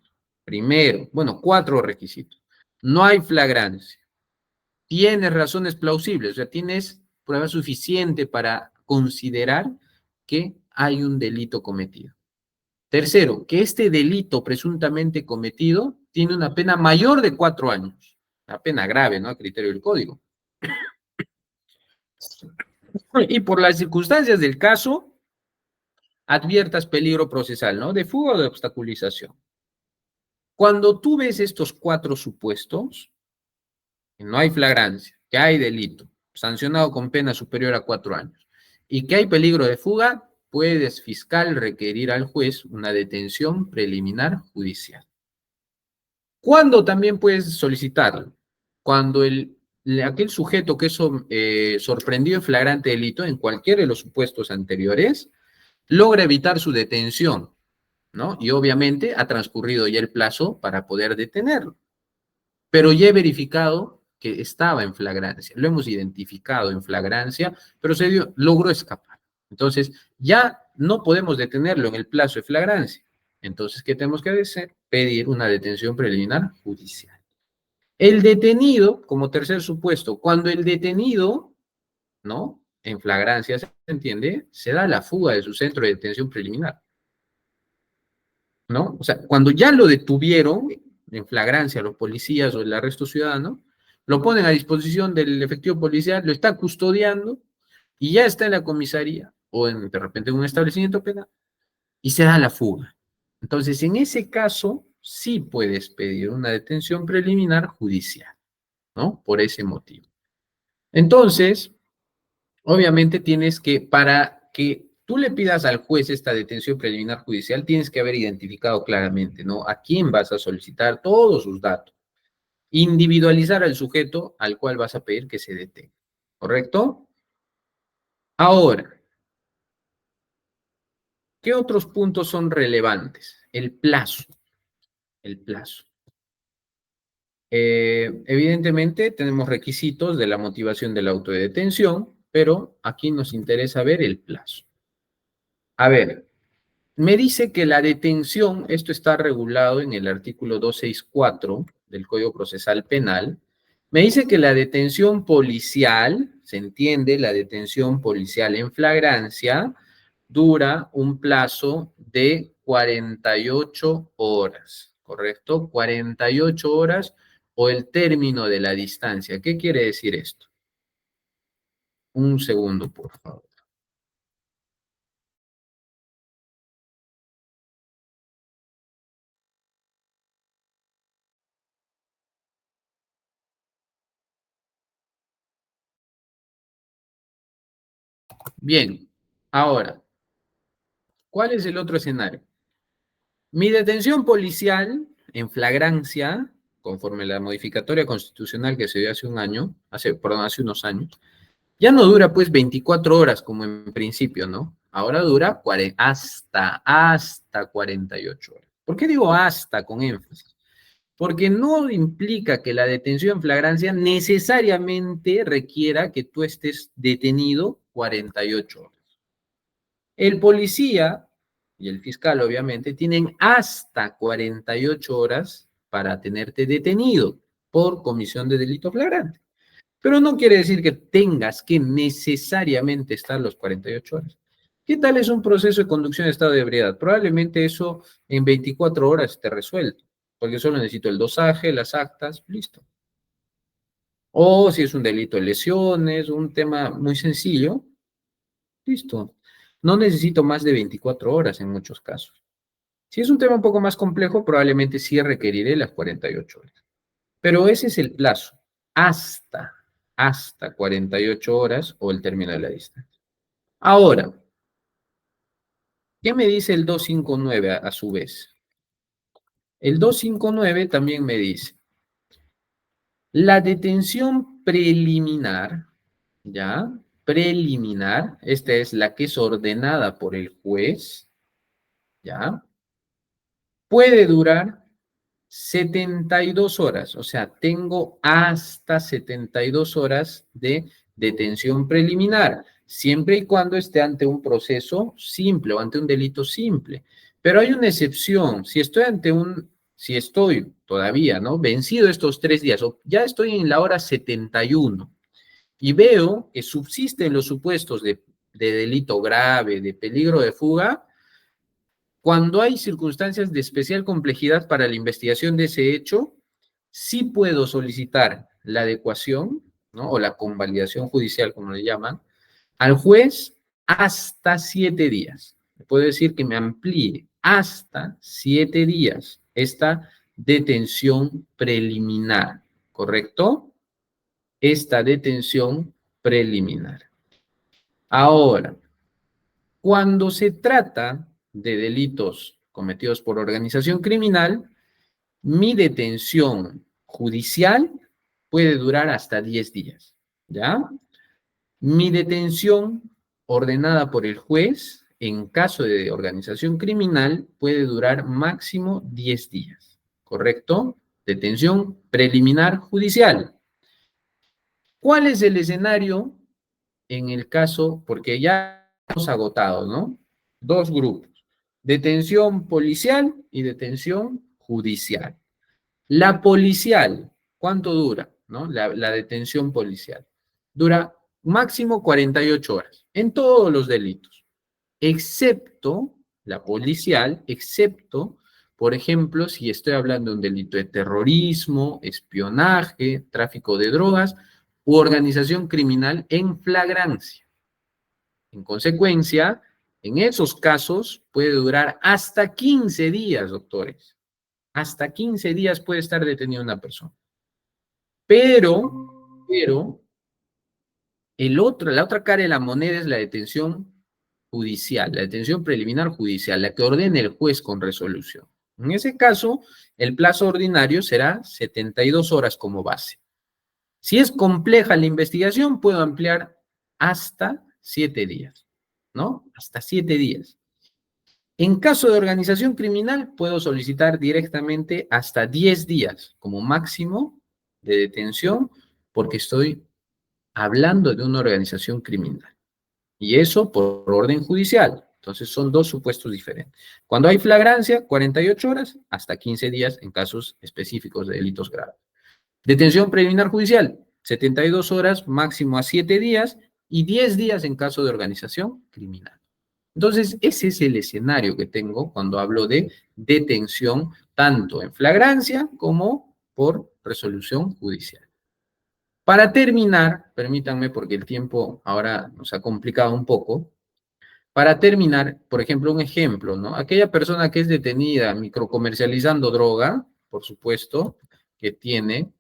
Primero, bueno, 4 requisitos. No hay flagrancia. Tienes razones plausibles, o sea, tienes prueba suficiente para considerar que hay un delito cometido. Tercero, que este delito presuntamente cometido tiene una pena mayor de 4 años. Una pena grave, ¿no? A criterio del código. Y por las circunstancias del caso, adviertas peligro procesal, ¿no? De fuga o de obstaculización. Cuando tú ves estos 4 supuestos, que no hay flagrancia, que hay delito, sancionado con pena superior a 4 años, y que hay peligro de fuga, puedes, fiscal, requerir al juez una detención preliminar judicial. ¿Cuándo también puedes solicitarlo? Cuando aquel sujeto que es sorprendido en flagrante delito, en cualquiera de los supuestos anteriores, logra evitar su detención, ¿no? Y obviamente ha transcurrido ya el plazo para poder detenerlo. Pero ya he verificado que estaba en flagrancia, lo hemos identificado en flagrancia, pero logró escapar. Entonces, ya no podemos detenerlo en el plazo de flagrancia. Entonces, ¿qué tenemos que hacer? Pedir una detención preliminar judicial. El detenido, como tercer supuesto, cuando el detenido, ¿no? En flagrancia, ¿se entiende? Se da la fuga de su centro de detención preliminar, ¿no? O sea, cuando ya lo detuvieron en flagrancia los policías o el arresto ciudadano, lo ponen a disposición del efectivo policial, lo está custodiando y ya está en la comisaría o de repente en un establecimiento penal y se da la fuga. Entonces, en ese caso, sí puedes pedir una detención preliminar judicial, ¿no? Por ese motivo. Entonces, obviamente tienes que, para que tú le pidas al juez esta detención preliminar judicial, tienes que haber identificado claramente, ¿no? A quién vas a solicitar todos sus datos. Individualizar al sujeto al cual vas a pedir que se detenga. ¿Correcto? Ahora, ¿qué otros puntos son relevantes? El plazo. El plazo. Evidentemente tenemos requisitos de la motivación de la autodetención, pero aquí nos interesa ver el plazo. A ver, me dice que la detención, esto está regulado en el artículo 264 del Código Procesal Penal, me dice que la detención policial, se entiende, la detención policial en flagrancia, dura un plazo de 48 horas, ¿correcto? 48 horas o el término de la distancia. ¿Qué quiere decir esto? Un segundo, por favor. Bien, ahora, ¿cuál es el otro escenario? Mi detención policial en flagrancia, conforme la modificatoria constitucional que se dio hace hace unos años, ya no dura pues 24 horas como en principio, ¿no? Ahora dura hasta 48 horas. ¿Por qué digo hasta con énfasis? Porque no implica que la detención en flagrancia necesariamente requiera que tú estés detenido 48 horas. El policía y el fiscal, obviamente, tienen hasta 48 horas para tenerte detenido por comisión de delito flagrante. Pero no quiere decir que tengas que necesariamente estar los 48 horas. ¿Qué tal es un proceso de conducción de estado de ebriedad? Probablemente eso en 24 horas esté resuelto, porque solo necesito el dosaje, las actas, listo. O si es un delito de lesiones, un tema muy sencillo, listo. No necesito más de 24 horas en muchos casos. Si es un tema un poco más complejo, probablemente sí requeriré las 48 horas. Pero ese es el plazo, hasta, hasta 48 horas o el término de la distancia. Ahora, ¿qué me dice el 259 a su vez? El 259 también me dice, la detención preliminar, ¿ya? Preliminar, esta es la que es ordenada por el juez, ¿ya? Puede durar 72 horas, o sea, tengo hasta 72 horas de detención preliminar, siempre y cuando esté ante un proceso simple o ante un delito simple. Pero hay una excepción, si estoy todavía, ¿no? Vencido estos 3 días, o ya estoy en la hora 71 y veo que subsisten los supuestos de delito grave, de peligro de fuga, cuando hay circunstancias de especial complejidad para la investigación de ese hecho, sí puedo solicitar la adecuación, ¿no? O la convalidación judicial, como le llaman, al juez hasta 7 días. Puedo decir que me amplíe hasta 7 días esta detención preliminar, ¿correcto? Esta detención preliminar. Ahora, cuando se trata de delitos cometidos por organización criminal, mi detención judicial puede durar hasta 10 días, ¿ya? Mi detención ordenada por el juez en caso de organización criminal puede durar máximo 10 días, ¿correcto? Detención preliminar judicial. ¿Cuál es el escenario en el caso, porque ya hemos agotado, ¿no? Dos grupos, detención policial y detención judicial. La policial, ¿cuánto dura? ¿No? La detención policial. Dura máximo 48 horas en todos los delitos, excepto la policial, excepto, por ejemplo, si estoy hablando de un delito de terrorismo, espionaje, tráfico de drogas u organización criminal en flagrancia. En consecuencia, en esos casos puede durar hasta 15 días, doctores. Hasta 15 días puede estar detenida una persona. Pero, la otra cara de la moneda es la detención judicial, la detención preliminar judicial, la que ordene el juez con resolución. En ese caso, el plazo ordinario será 72 horas como base. Si es compleja la investigación, puedo ampliar hasta 7 días, ¿no? Hasta 7 días. En caso de organización criminal, puedo solicitar directamente hasta 10 días como máximo de detención porque estoy hablando de una organización criminal. Y eso por orden judicial. Entonces son dos supuestos diferentes. Cuando hay flagrancia, 48 horas, hasta 15 días en casos específicos de delitos graves. Detención preliminar judicial, 72 horas, máximo a 7 días y 10 días en caso de organización criminal. Entonces, ese es el escenario que tengo cuando hablo de detención, tanto en flagrancia como por resolución judicial. Para terminar, permítanme porque el tiempo ahora nos ha complicado un poco. Para terminar, por ejemplo, un ejemplo, ¿no? Aquella persona que es detenida microcomercializando droga, por supuesto, que tiene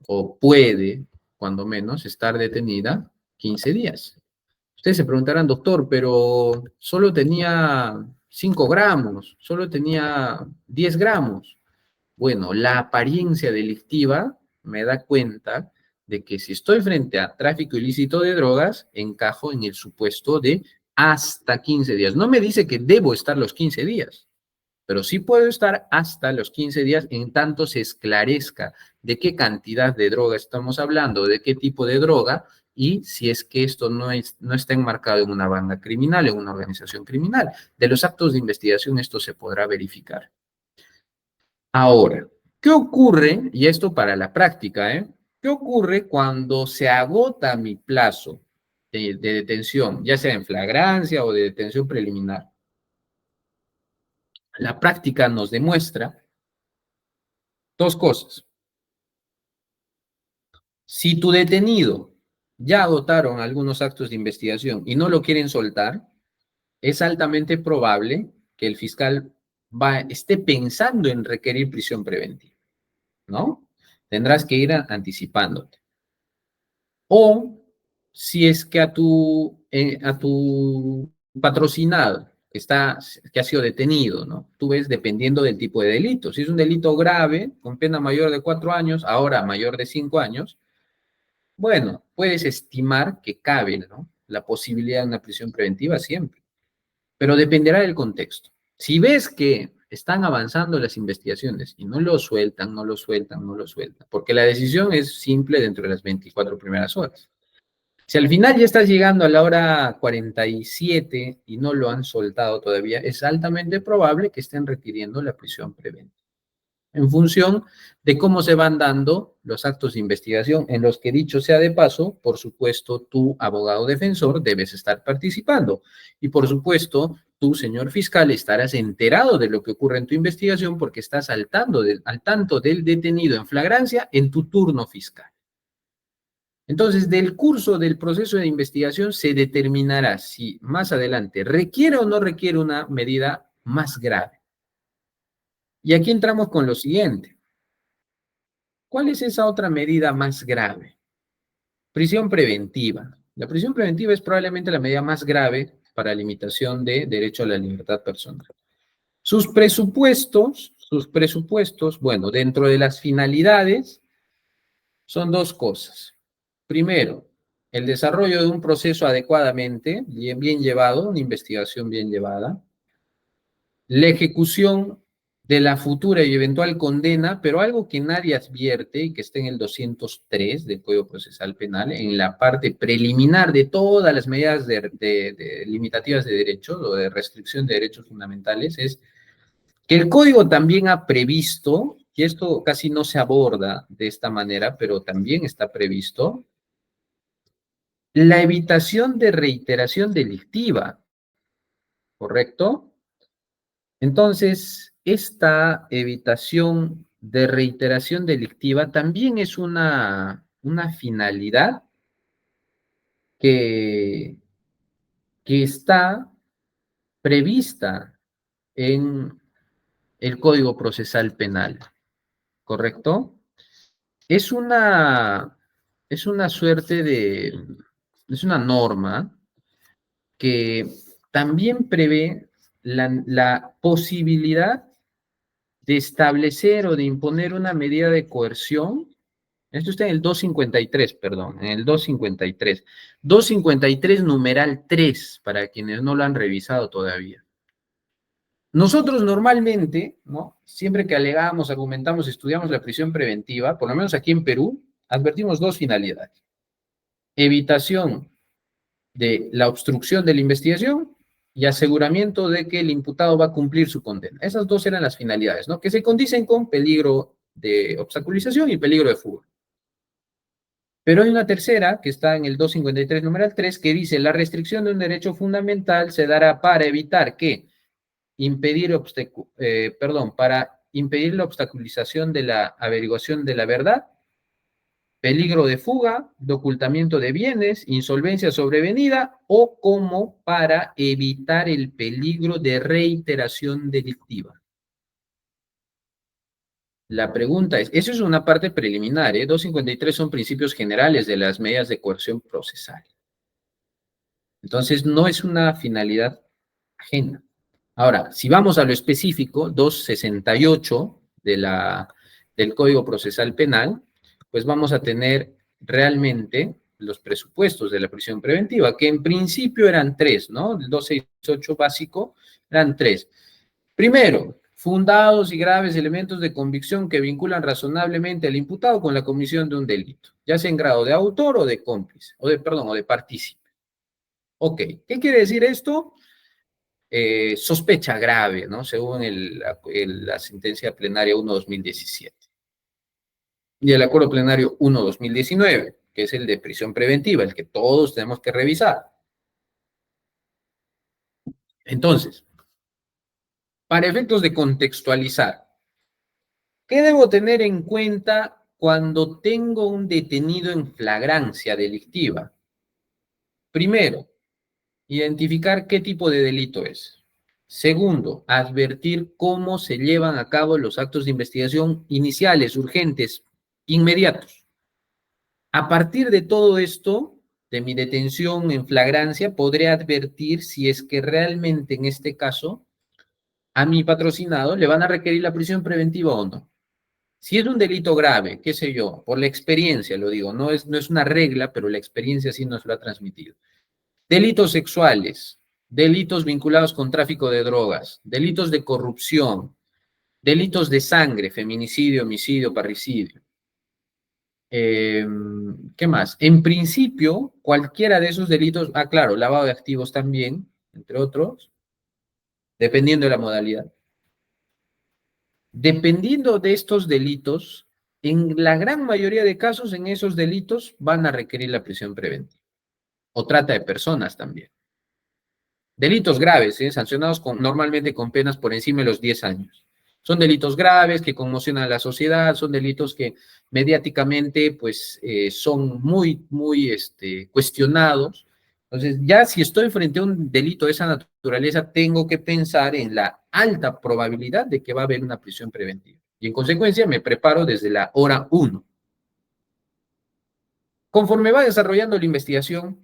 o puede, cuando menos, estar detenida 15 días. Ustedes se preguntarán, doctor, pero solo tenía 5 gramos, solo tenía 10 gramos. Bueno, la apariencia delictiva me da cuenta de que si estoy frente a tráfico ilícito de drogas, encajo en el supuesto de hasta 15 días. No me dice que debo estar los 15 días, pero sí puedo estar hasta los 15 días en tanto se esclarezca de qué cantidad de droga estamos hablando, de qué tipo de droga, y si es que esto no está enmarcado en una banda criminal, en una organización criminal. De los actos de investigación esto se podrá verificar. Ahora, ¿qué ocurre? Y esto para la práctica, ¿eh? ¿Qué ocurre cuando se agota mi plazo de detención, ya sea en flagrancia o de detención preliminar? La práctica nos demuestra dos cosas. Si tu detenido ya agotaron algunos actos de investigación y no lo quieren soltar, es altamente probable que el fiscal esté pensando en requerir prisión preventiva, ¿no? Tendrás que ir anticipándote. O si es que a tu patrocinado que ha sido detenido, ¿no? Tú ves dependiendo del tipo de delito. Si es un delito grave, con pena mayor de 4 años, ahora mayor de 5 años, bueno, puedes estimar que cabe, ¿no? La posibilidad de una prisión preventiva siempre, pero dependerá del contexto. Si ves que están avanzando las investigaciones y no lo sueltan, no lo sueltan, no lo sueltan, porque la decisión es simple dentro de las 24 primeras horas. Si al final ya estás llegando a la hora 47 y no lo han soltado todavía, es altamente probable que estén requiriendo la prisión preventiva en función de cómo se van dando los actos de investigación en los que, dicho sea de paso, por supuesto, tu abogado defensor debes estar participando. Y por supuesto, tú, señor fiscal, estarás enterado de lo que ocurre en tu investigación porque estás al tanto del detenido en flagrancia en tu turno fiscal. Entonces, del curso del proceso de investigación se determinará si más adelante requiere o no requiere una medida más grave. Y aquí entramos con lo siguiente. ¿Cuál es esa otra medida más grave? Prisión preventiva. La prisión preventiva es probablemente la medida más grave para limitación de derecho a la libertad personal. Sus presupuestos, bueno, dentro de las finalidades son dos cosas. Primero, el desarrollo de un proceso adecuadamente, bien llevado, una investigación bien llevada. La ejecución de la futura y eventual condena, pero algo que nadie advierte y que está en el 203 del Código Procesal Penal, en la parte preliminar de todas las medidas de limitativas de derechos o de restricción de derechos fundamentales, es que el Código también ha previsto, y esto casi no se aborda de esta manera, pero también está previsto, la evitación de reiteración delictiva, ¿correcto? Entonces, esta evitación de reiteración delictiva también es una finalidad que, que está prevista en el Código Procesal Penal, ¿correcto? Es una, es una suerte es una norma que también prevé la posibilidad de establecer o de imponer una medida de coerción. Esto está en el 253, perdón, en el 253. 253 numeral 3, para quienes no lo han revisado todavía. Nosotros normalmente, ¿no? Siempre que alegamos, argumentamos, estudiamos la prisión preventiva, por lo menos aquí en Perú, advertimos dos finalidades. Evitación de la obstrucción de la investigación y aseguramiento de que el imputado va a cumplir su condena. Esas dos eran las finalidades, ¿no? Que se condicen con peligro de obstaculización y peligro de fuga. Pero hay una tercera, que está en el 253, numeral 3, que dice, la restricción de un derecho fundamental se dará para evitar que para impedir la obstaculización de la averiguación de la verdad, peligro de fuga, de ocultamiento de bienes, insolvencia sobrevenida o como para evitar el peligro de reiteración delictiva. La pregunta es, eso es una parte preliminar, ¿eh? 253 son principios generales de las medidas de coerción procesal. Entonces, no es una finalidad ajena. Ahora, si vamos a lo específico, 268 del Código Procesal Penal, pues vamos a tener realmente los presupuestos de la prisión preventiva, que en principio eran tres, ¿no? El 268 básico eran tres. Primero, fundados y graves elementos de convicción que vinculan razonablemente al imputado con la comisión de un delito, ya sea en grado de autor o de cómplice, o de partícipe. Ok, ¿qué quiere decir esto? Sospecha grave, ¿no? Según la sentencia plenaria 1-2017. Y el acuerdo plenario 1-2019, que es el de prisión preventiva, el que todos tenemos que revisar. Entonces, para efectos de contextualizar, ¿qué debo tener en cuenta cuando tengo un detenido en flagrancia delictiva? Primero, identificar qué tipo de delito es. Segundo, advertir cómo se llevan a cabo los actos de investigación iniciales, urgentes, inmediatos. A partir de todo esto, de mi detención en flagrancia, podré advertir si es que realmente en este caso a mi patrocinado le van a requerir la prisión preventiva o no. Si es un delito grave, qué sé yo, por la experiencia lo digo, no es una regla, pero la experiencia sí nos lo ha transmitido. Delitos sexuales, delitos vinculados con tráfico de drogas, delitos de corrupción, delitos de sangre, feminicidio, homicidio, parricidio. ¿Qué más? En principio, cualquiera de esos delitos, claro, lavado de activos también, entre otros, dependiendo de la modalidad. Dependiendo de estos delitos, en la gran mayoría de casos, en esos delitos van a requerir la prisión preventiva. O trata de personas también. Delitos graves, sancionados normalmente con penas por encima de los 10 años. Son delitos graves que conmocionan a la sociedad, son delitos que mediáticamente pues, son muy, muy cuestionados. Entonces, ya si estoy frente a un delito de esa naturaleza, tengo que pensar en la alta probabilidad de que va a haber una prisión preventiva. Y en consecuencia me preparo desde la hora 1. Conforme va desarrollando la investigación,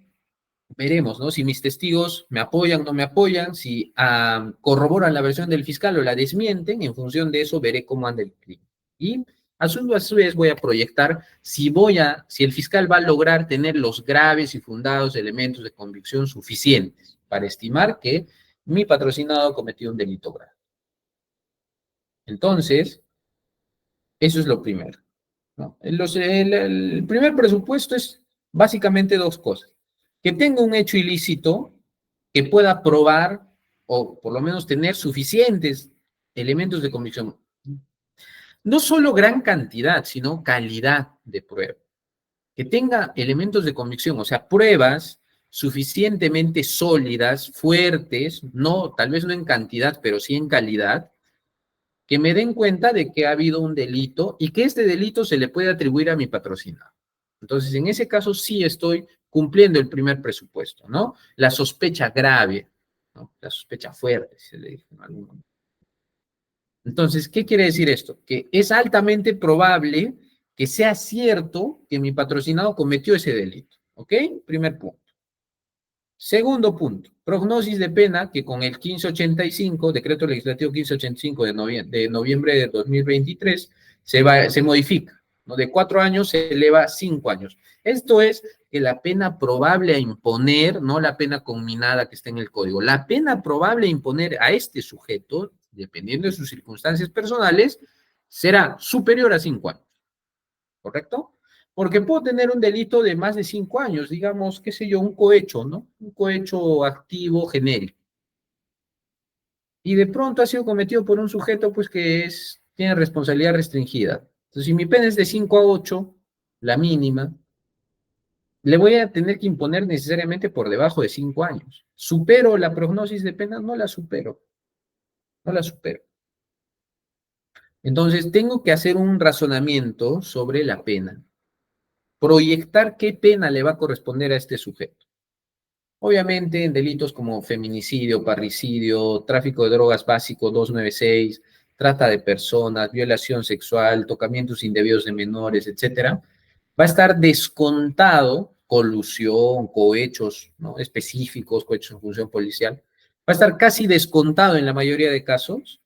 veremos, ¿no? Si mis testigos me apoyan o no me apoyan, si corroboran la versión del fiscal o la desmienten, en función de eso veré cómo anda el crimen. Y a su vez voy a proyectar si el fiscal va a lograr tener los graves y fundados elementos de convicción suficientes para estimar que mi patrocinado cometió un delito grave. Entonces, eso es lo primero, ¿no? El primer presupuesto es básicamente dos cosas. Que tenga un hecho ilícito, que pueda probar o por lo menos tener suficientes elementos de convicción. No solo gran cantidad, sino calidad de prueba. Que tenga elementos de convicción, o sea, pruebas suficientemente sólidas, fuertes, no, tal vez no en cantidad, pero sí en calidad, que me den cuenta de que ha habido un delito y que este delito se le puede atribuir a mi patrocinado. Entonces, en ese caso sí estoy cumpliendo el primer presupuesto, ¿no? La sospecha grave, ¿no? La sospecha fuerte, se le dice en algún momento. Entonces, ¿qué quiere decir esto? Que es altamente probable que sea cierto que mi patrocinado cometió ese delito, ¿ok? Primer punto. Segundo punto, prognosis de pena que con el 1585, decreto legislativo 1585 de noviembre de 2023, se modifica, ¿no? De 4 años se eleva a 5 años. Esto es que la pena probable a imponer, no la pena conminada que está en el código, la pena probable a imponer a este sujeto, dependiendo de sus circunstancias personales, será superior a 5 años, ¿correcto? Porque puedo tener un delito de más de 5 años, digamos, qué sé yo, un cohecho, ¿no? Un cohecho activo genérico. Y de pronto ha sido cometido por un sujeto, pues, tiene responsabilidad restringida. Entonces, si mi pena es de 5 a 8, la mínima, le voy a tener que imponer necesariamente por debajo de 5 años. ¿Supero la prognosis de pena? No la supero. No la supero. Entonces, tengo que hacer un razonamiento sobre la pena. Proyectar qué pena le va a corresponder a este sujeto. Obviamente, en delitos como feminicidio, parricidio, tráfico de drogas básico 296, trata de personas, violación sexual, tocamientos indebidos de menores, etcétera, va a estar descontado colusión, cohechos, ¿no? Específicos, cohechos en función policial, va a estar casi descontado en la mayoría de casos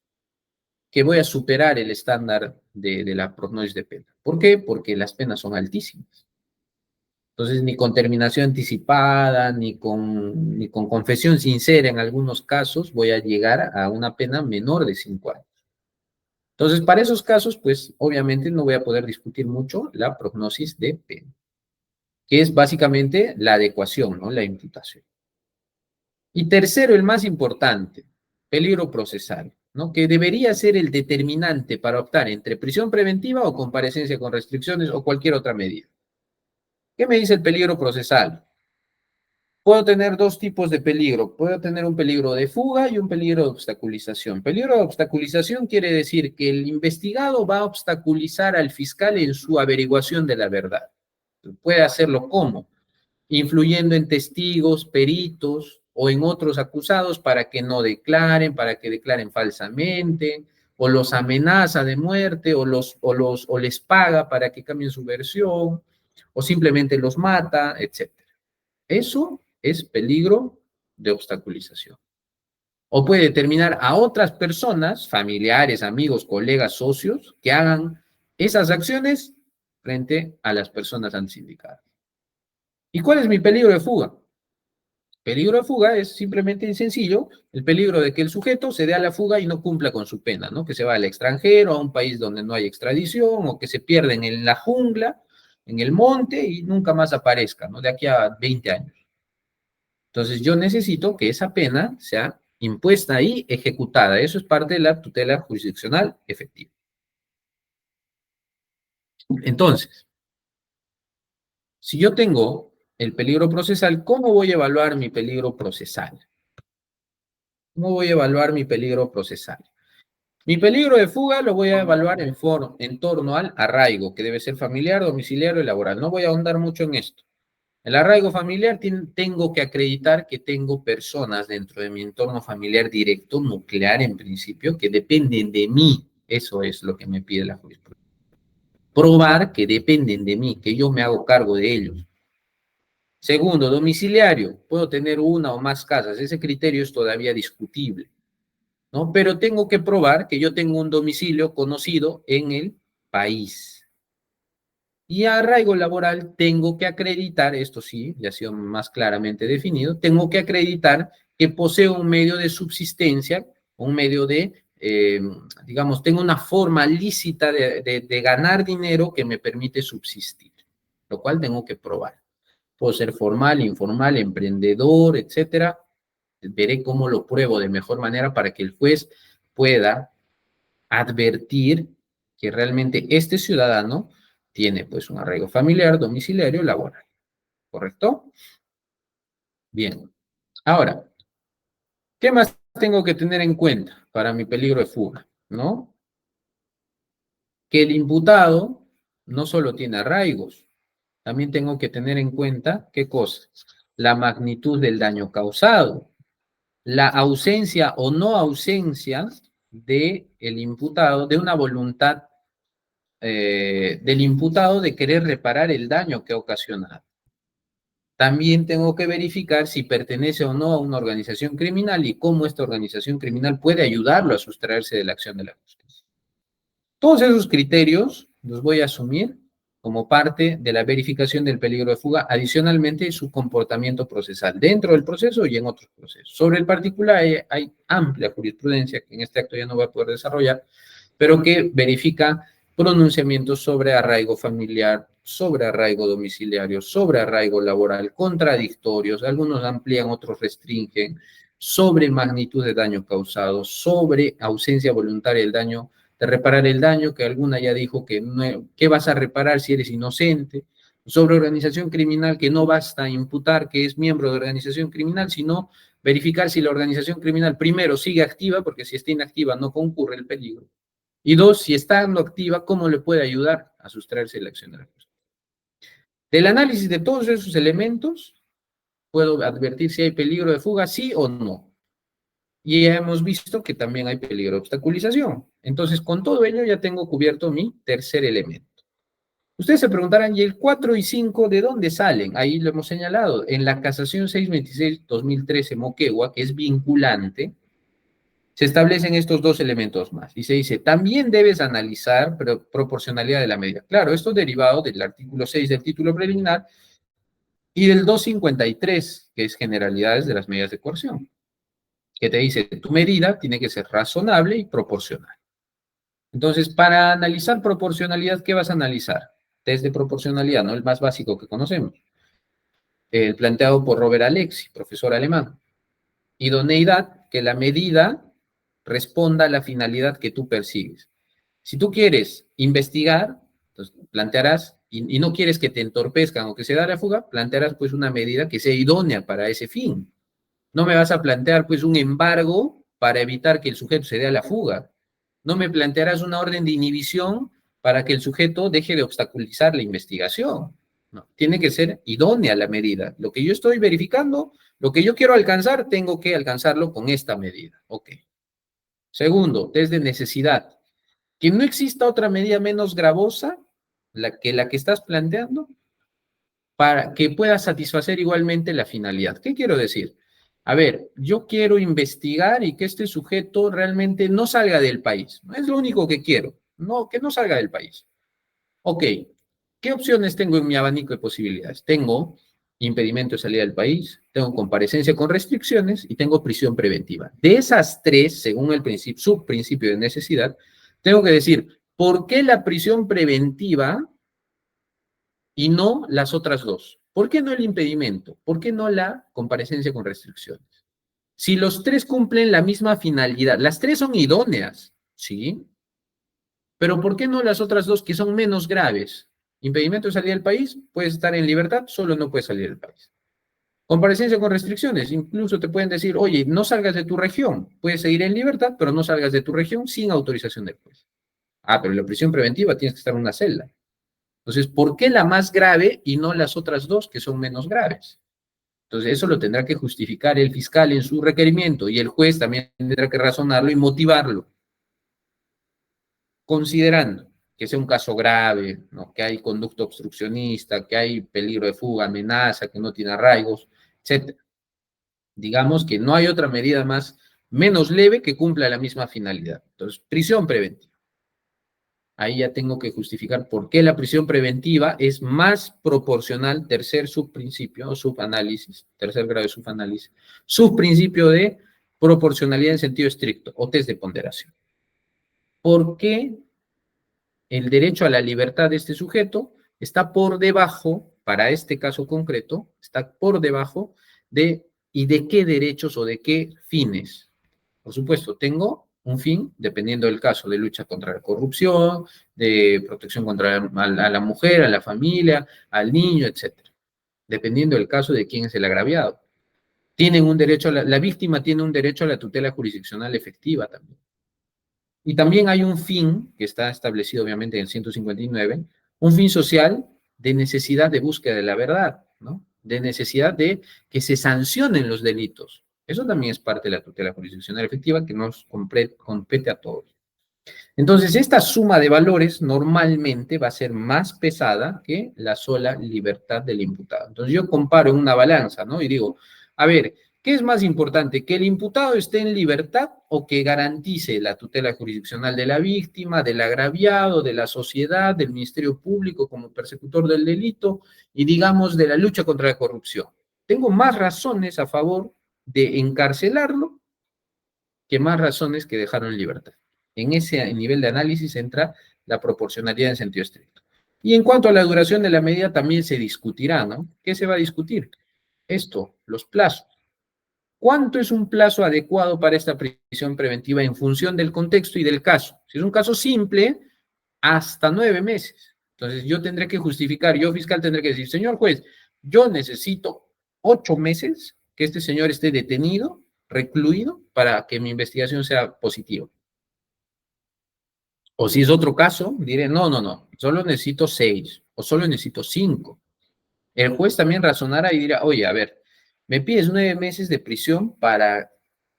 que voy a superar el estándar de la prognosis de pena. ¿Por qué? Porque las penas son altísimas. Entonces, ni con terminación anticipada, ni con confesión sincera en algunos casos, voy a llegar a una pena menor de 5 años. Entonces, para esos casos, pues, obviamente no voy a poder discutir mucho la prognosis de pena, que es básicamente la adecuación, ¿no? La imputación. Y tercero, el más importante, peligro procesal, ¿no? Que debería ser el determinante para optar entre prisión preventiva o comparecencia con restricciones o cualquier otra medida. ¿Qué me dice el peligro procesal? Puedo tener dos tipos de peligro. Puedo tener un peligro de fuga y un peligro de obstaculización. Peligro de obstaculización quiere decir que el investigado va a obstaculizar al fiscal en su averiguación de la verdad. Puede hacerlo ¿cómo? Influyendo en testigos, peritos o en otros acusados para que no declaren, para que declaren falsamente, o los amenaza de muerte, o les paga para que cambien su versión, o simplemente los mata, etc. Eso es peligro de obstaculización. O puede determinar a otras personas, familiares, amigos, colegas, socios, que hagan esas acciones frente a las personas antes indicadas. ¿Y cuál es mi peligro de fuga? Peligro de fuga es simplemente y sencillo el peligro de que el sujeto se dé a la fuga y no cumpla con su pena, ¿no? Que se va al extranjero, a un país donde no hay extradición, o que se pierden en la jungla, en el monte y nunca más aparezca, ¿no? De aquí a 20 años. Entonces yo necesito que esa pena sea impuesta y ejecutada. Eso es parte de la tutela jurisdiccional efectiva. Entonces, si yo tengo el peligro procesal, ¿cómo voy a evaluar mi peligro procesal? ¿Cómo voy a evaluar mi peligro procesal? Mi peligro de fuga lo voy a evaluar en torno al arraigo, que debe ser familiar, domiciliario y laboral. No voy a ahondar mucho en esto. El arraigo familiar, tengo que acreditar que tengo personas dentro de mi entorno familiar directo, nuclear en principio, que dependen de mí. Eso es lo que me pide la jurisprudencia. Probar que dependen de mí, que yo me hago cargo de ellos. Segundo, domiciliario. Puedo tener una o más casas. Ese criterio es todavía discutible, ¿no? Pero tengo que probar que yo tengo un domicilio conocido en el país. Y arraigo laboral tengo que acreditar, esto sí, ya ha sido más claramente definido, tengo que acreditar que poseo un medio de subsistencia, un medio de, digamos, tengo una forma lícita de ganar dinero que me permite subsistir, lo cual tengo que probar. Puedo ser formal, informal, emprendedor, etcétera. Veré cómo lo pruebo de mejor manera para que el juez pueda advertir que realmente este ciudadano tiene pues un arraigo familiar, domiciliario, laboral. ¿Correcto? Bien. Ahora, ¿qué más tengo que tener en cuenta para mi peligro de fuga? ¿No? Que el imputado no solo tiene arraigos, también tengo que tener en cuenta, ¿qué cosa? La magnitud del daño causado, la ausencia o no ausencia del imputado, de una voluntad del imputado de querer reparar el daño que ha ocasionado. También tengo que verificar si pertenece o no a una organización criminal y cómo esta organización criminal puede ayudarlo a sustraerse de la acción de la justicia. Todos esos criterios los voy a asumir como parte de la verificación del peligro de fuga, adicionalmente su comportamiento procesal, dentro del proceso y en otros procesos. Sobre el particular hay amplia jurisprudencia que en este acto ya no voy a poder desarrollar, pero que verifica pronunciamientos sobre arraigo familiar, sobre arraigo domiciliario, sobre arraigo laboral, contradictorios, algunos amplían, otros restringen, sobre magnitud de daño causado, sobre ausencia voluntaria del daño, de reparar el daño, que alguna ya dijo que no, ¿qué vas a reparar si eres inocente? Sobre organización criminal, que no basta imputar que es miembro de organización criminal, sino verificar si la organización criminal primero sigue activa, porque si está inactiva no concurre el peligro. Y dos, si está estando activa, ¿cómo le puede ayudar a sustraerse de la acción de la justicia? Del análisis de todos esos elementos, puedo advertir si hay peligro de fuga, sí o no. Y ya hemos visto que también hay peligro de obstaculización. Entonces, con todo ello ya tengo cubierto mi tercer elemento. Ustedes se preguntarán, ¿y el 4 y 5 de dónde salen? Ahí lo hemos señalado. En la casación 626-2013 Moquegua, que es vinculante, se establecen estos dos elementos más. Y se dice, también debes analizar proporcionalidad de la medida. Claro, esto derivado del artículo 6 del título preliminar y del 253, que es generalidades de las medidas de coerción, que te dice, tu medida tiene que ser razonable y proporcional. Entonces, para analizar proporcionalidad, ¿qué vas a analizar? Test de proporcionalidad, ¿no? El más básico que conocemos. El planteado por Robert Alexi, profesor alemán. Idoneidad, que la medida responda a la finalidad que tú persigues. Si tú quieres investigar, entonces plantearás, y no quieres que te entorpezcan o que se da la fuga, plantearás pues una medida que sea idónea para ese fin. No me vas a plantear pues un embargo para evitar que el sujeto se dé a la fuga. No me plantearás una orden de inhibición para que el sujeto deje de obstaculizar la investigación. No, tiene que ser idónea la medida. Lo que yo estoy verificando, lo que yo quiero alcanzar, tengo que alcanzarlo con esta medida. Ok. Segundo, test de necesidad. Que no exista otra medida menos gravosa la que estás planteando para que pueda satisfacer igualmente la finalidad. ¿Qué quiero decir? A ver, yo quiero investigar y que este sujeto realmente no salga del país. No es lo único que quiero, no, que no salga del país. Ok, ¿qué opciones tengo en mi abanico de posibilidades? Tengo impedimento de salida del país, tengo comparecencia con restricciones y tengo prisión preventiva. De esas tres, según el principio, subprincipio de necesidad, tengo que decir, ¿por qué la prisión preventiva y no las otras dos? ¿Por qué no el impedimento? ¿Por qué no la comparecencia con restricciones? Si los tres cumplen la misma finalidad, las tres son idóneas, ¿sí? Pero ¿por qué no las otras dos que son menos graves? Impedimento de salir del país, puedes estar en libertad, solo no puedes salir del país. Comparecencia con restricciones, incluso te pueden decir, oye, no salgas de tu región, puedes seguir en libertad, pero no salgas de tu región sin autorización del juez. Ah, pero en la prisión preventiva tienes que estar en una celda. Entonces, ¿por qué la más grave y no las otras dos que son menos graves? Entonces, eso lo tendrá que justificar el fiscal en su requerimiento y el juez también tendrá que razonarlo y motivarlo, considerando que sea un caso grave, ¿no? Que hay conducta obstruccionista, que hay peligro de fuga, amenaza, que no tiene arraigos, etc. Digamos que no hay otra medida más menos leve que cumpla la misma finalidad. Entonces, prisión preventiva. Ahí ya tengo que justificar por qué la prisión preventiva es más proporcional, tercer subprincipio o subanálisis, tercer grado de subanálisis, subprincipio de proporcionalidad en sentido estricto o test de ponderación. ¿Por qué el derecho a la libertad de este sujeto está por debajo, para este caso concreto, está por debajo de, ¿y de qué derechos o de qué fines? Por supuesto, tengo un fin, dependiendo del caso, de lucha contra la corrupción, de protección contra a la mujer, a la familia, al niño, etcétera. Dependiendo del caso de quién es el agraviado. Tienen un derecho, la víctima tiene un derecho a la tutela jurisdiccional efectiva también. Y también hay un fin, que está establecido obviamente en el 159, un fin social de necesidad de búsqueda de la verdad, ¿no? De necesidad de que se sancionen los delitos. Eso también es parte de la tutela jurisdiccional efectiva que nos compete a todos. Entonces, esta suma de valores normalmente va a ser más pesada que la sola libertad del imputado. Entonces, yo comparo en una balanza, ¿no? Y digo, a ver, ¿qué es más importante? ¿Que el imputado esté en libertad o que garantice la tutela jurisdiccional de la víctima, del agraviado, de la sociedad, del Ministerio Público como persecutor del delito y, digamos, de la lucha contra la corrupción? Tengo más razones a favor de encarcelarlo que más razones que dejarlo en libertad. En ese nivel de análisis entra la proporcionalidad en sentido estricto. Y en cuanto a la duración de la medida, también se discutirá, ¿no? ¿Qué se va a discutir? Esto, los plazos. ¿Cuánto es un plazo adecuado para esta prisión preventiva en función del contexto y del caso? Si es un caso simple, hasta 9 meses. Entonces yo tendré que justificar, yo fiscal tendré que decir, señor juez, yo necesito 8 meses que este señor esté detenido, recluido, para que mi investigación sea positiva. O si es otro caso, diré, no, no, no, solo necesito 6 o solo necesito 5. El juez también razonará y dirá, oye, a ver, me pides 9 meses de prisión para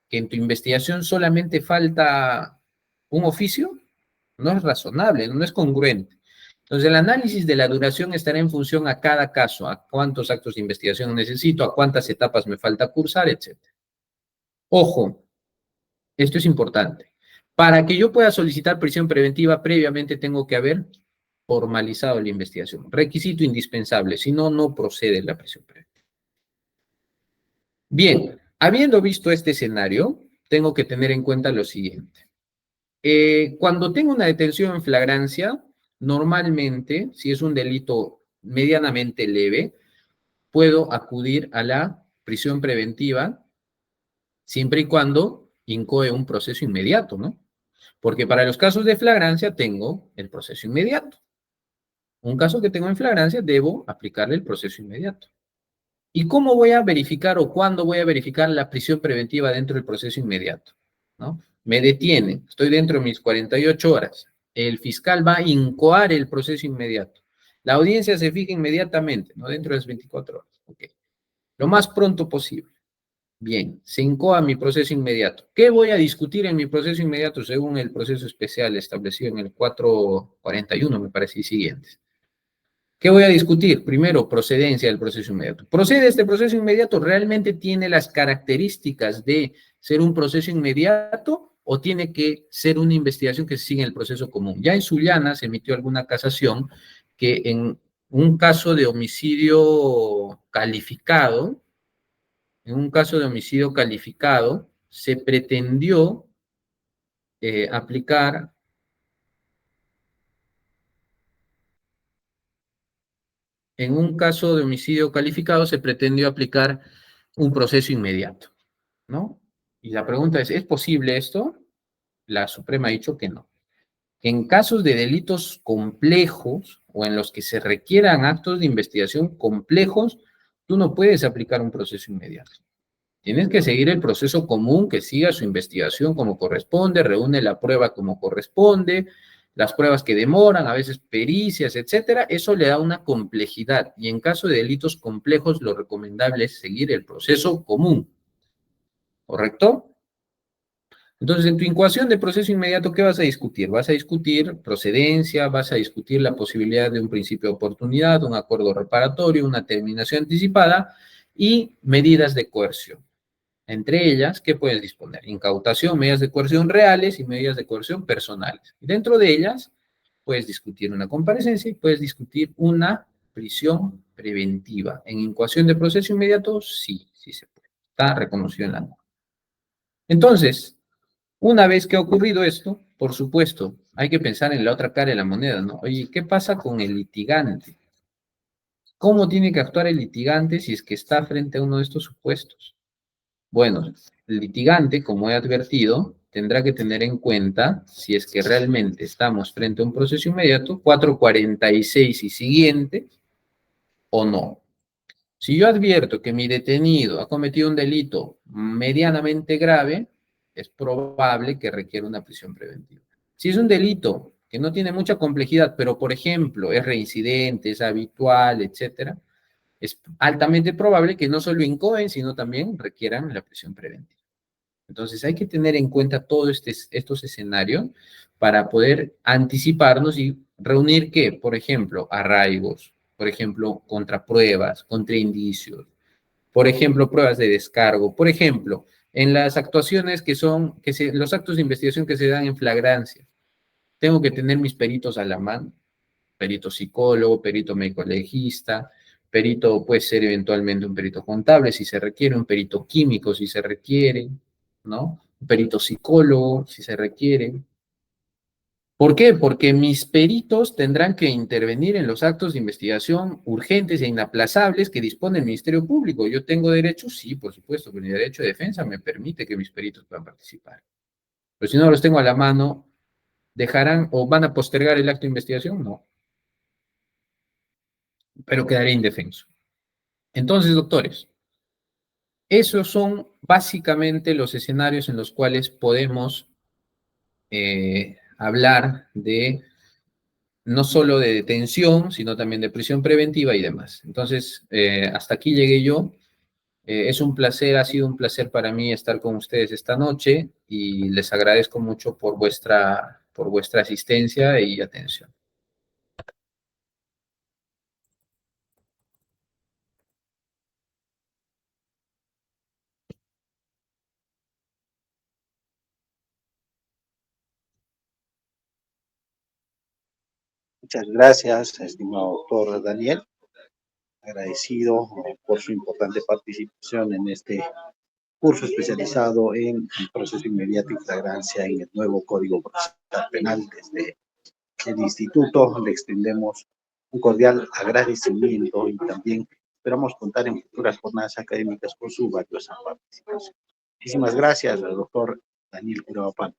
que en tu investigación solamente falta un oficio. No es razonable, no es congruente. Entonces, el análisis de la duración estará en función a cada caso, a cuántos actos de investigación necesito, a cuántas etapas me falta cursar, etc. Ojo, Esto es importante. Para que yo pueda solicitar prisión preventiva, previamente tengo que haber formalizado la investigación. Requisito indispensable, si no, no procede la prisión preventiva. Bien, habiendo visto este escenario, tengo que tener en cuenta lo siguiente. Cuando tengo una detención en flagrancia, normalmente, si es un delito medianamente leve, puedo acudir a la prisión preventiva siempre y cuando incoe un proceso inmediato, ¿no? Porque para los casos de flagrancia tengo el proceso inmediato. Un caso que tengo en flagrancia, debo aplicarle el proceso inmediato. ¿Y cómo voy a verificar o cuándo voy a verificar la prisión preventiva dentro del proceso inmediato? ¿No? Me detienen, estoy dentro de mis 48 horas. El fiscal va a incoar el proceso inmediato. La audiencia se fija inmediatamente, no dentro de las 24 horas. Okay. Lo más pronto posible. Bien, se incoa mi proceso inmediato. ¿Qué voy a discutir en mi proceso inmediato según el proceso especial establecido en el 441, me parece, y siguientes? ¿Qué voy a discutir? Primero, procedencia del proceso inmediato. ¿Procede este proceso inmediato? ¿Realmente tiene las características de ser un proceso inmediato o tiene que ser una investigación que sigue en el proceso común? Ya en Sullana se emitió alguna casación que en un caso de homicidio calificado, se pretendió aplicar, en un caso de homicidio calificado se pretendió aplicar un proceso inmediato, ¿no? Y la pregunta ¿es posible esto? La Suprema ha dicho que no. En casos de delitos complejos o en los que se requieran actos de investigación complejos, tú no puedes aplicar un proceso inmediato. Tienes que seguir el proceso común, que siga su investigación como corresponde, reúne la prueba como corresponde, las pruebas que demoran, a veces pericias, etcétera. Eso le da una complejidad y en caso de delitos complejos lo recomendable es seguir el proceso común, ¿correcto? Entonces, en tu incoación de proceso inmediato, ¿qué vas a discutir? Vas a discutir procedencia, vas a discutir la posibilidad de un principio de oportunidad, un acuerdo reparatorio, una terminación anticipada y medidas de coerción. Entre ellas, ¿qué puedes disponer? Incautación, medidas de coerción reales y medidas de coerción personales. Dentro de ellas, puedes discutir una comparecencia y puedes discutir una prisión preventiva. En incoación de proceso inmediato, sí, sí se puede. Está reconocido en la norma. Entonces, una vez que ha ocurrido esto, por supuesto, hay que pensar en la otra cara de la moneda, ¿no? Oye, ¿qué pasa con el litigante? ¿Cómo tiene que actuar el litigante si es que está frente a uno de estos supuestos? Bueno, el litigante, como he advertido, tendrá que tener en cuenta si es que realmente estamos frente a un proceso inmediato, 446 y siguiente, o no. Si yo advierto que mi detenido ha cometido un delito medianamente grave, es probable que requiera una prisión preventiva. Si es un delito que no tiene mucha complejidad, pero por ejemplo es reincidente, es habitual, etcétera, es altamente probable que no solo incoen, sino también requieran la prisión preventiva. Entonces hay que tener en cuenta todos estos escenarios para poder anticiparnos y reunir ¿qué? Por ejemplo, arraigos, por ejemplo, contrapruebas, contraindicios, por ejemplo, pruebas de descargo, por ejemplo, en las actuaciones los actos de investigación que se dan en flagrancia, tengo que tener mis peritos a la mano, perito psicólogo, perito médico legista, perito puede ser eventualmente un perito contable si se requiere, un perito químico si se requiere, ¿no? Un perito psicólogo si se requiere. ¿Por qué? Porque mis peritos tendrán que intervenir en los actos de investigación urgentes e inaplazables que dispone el Ministerio Público. ¿Yo tengo derecho? Sí, por supuesto, que mi derecho de defensa me permite que mis peritos puedan participar. Pero si no los tengo a la mano, ¿dejarán o van a postergar el acto de investigación? No, pero quedaré indefenso. Entonces, doctores, esos son básicamente los escenarios en los cuales podemos hablar de no solo de detención, sino también de prisión preventiva y demás. Entonces, hasta aquí llegué yo. Es un placer, ha sido un placer para mí estar con ustedes esta noche y les agradezco mucho por vuestra asistencia y atención. Muchas gracias, estimado doctor Daniel. Agradecido por su importante participación en este curso especializado en el proceso inmediato y flagrancia en el nuevo Código Procesal Penal. Desde el instituto le extendemos un cordial agradecimiento y también esperamos contar en futuras jornadas académicas con su valiosa participación. Muchísimas gracias, doctor Daniel Curao Palma.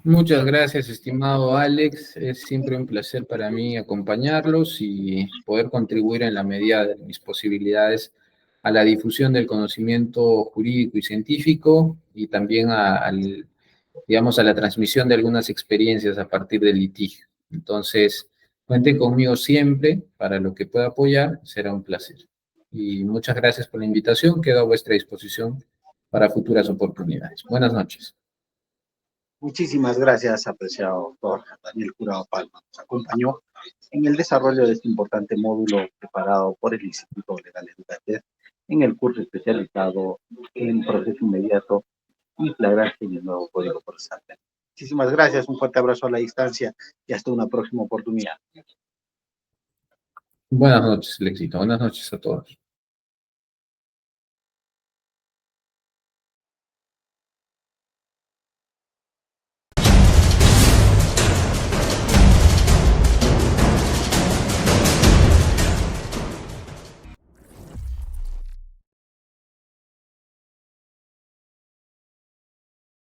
Muchas gracias, estimado Alex. Es siempre un placer para mí acompañarlos y poder contribuir en la medida de mis posibilidades a la difusión del conocimiento jurídico y científico y también digamos, a la transmisión de algunas experiencias a partir del litigio. Entonces, cuente conmigo siempre para lo que pueda apoyar, será un placer. Y muchas gracias por la invitación, quedo a vuestra disposición para futuras oportunidades. Buenas noches. Muchísimas gracias, apreciado doctor Daniel Curao Palma. Nos acompañó en el desarrollo de este importante módulo preparado por el Instituto Legal Educativo en el curso especializado en proceso inmediato y flagrancia en el nuevo Código Procesal. Muchísimas gracias, un fuerte abrazo a la distancia y hasta una próxima oportunidad. Buenas noches, Lexito. Buenas noches a todos.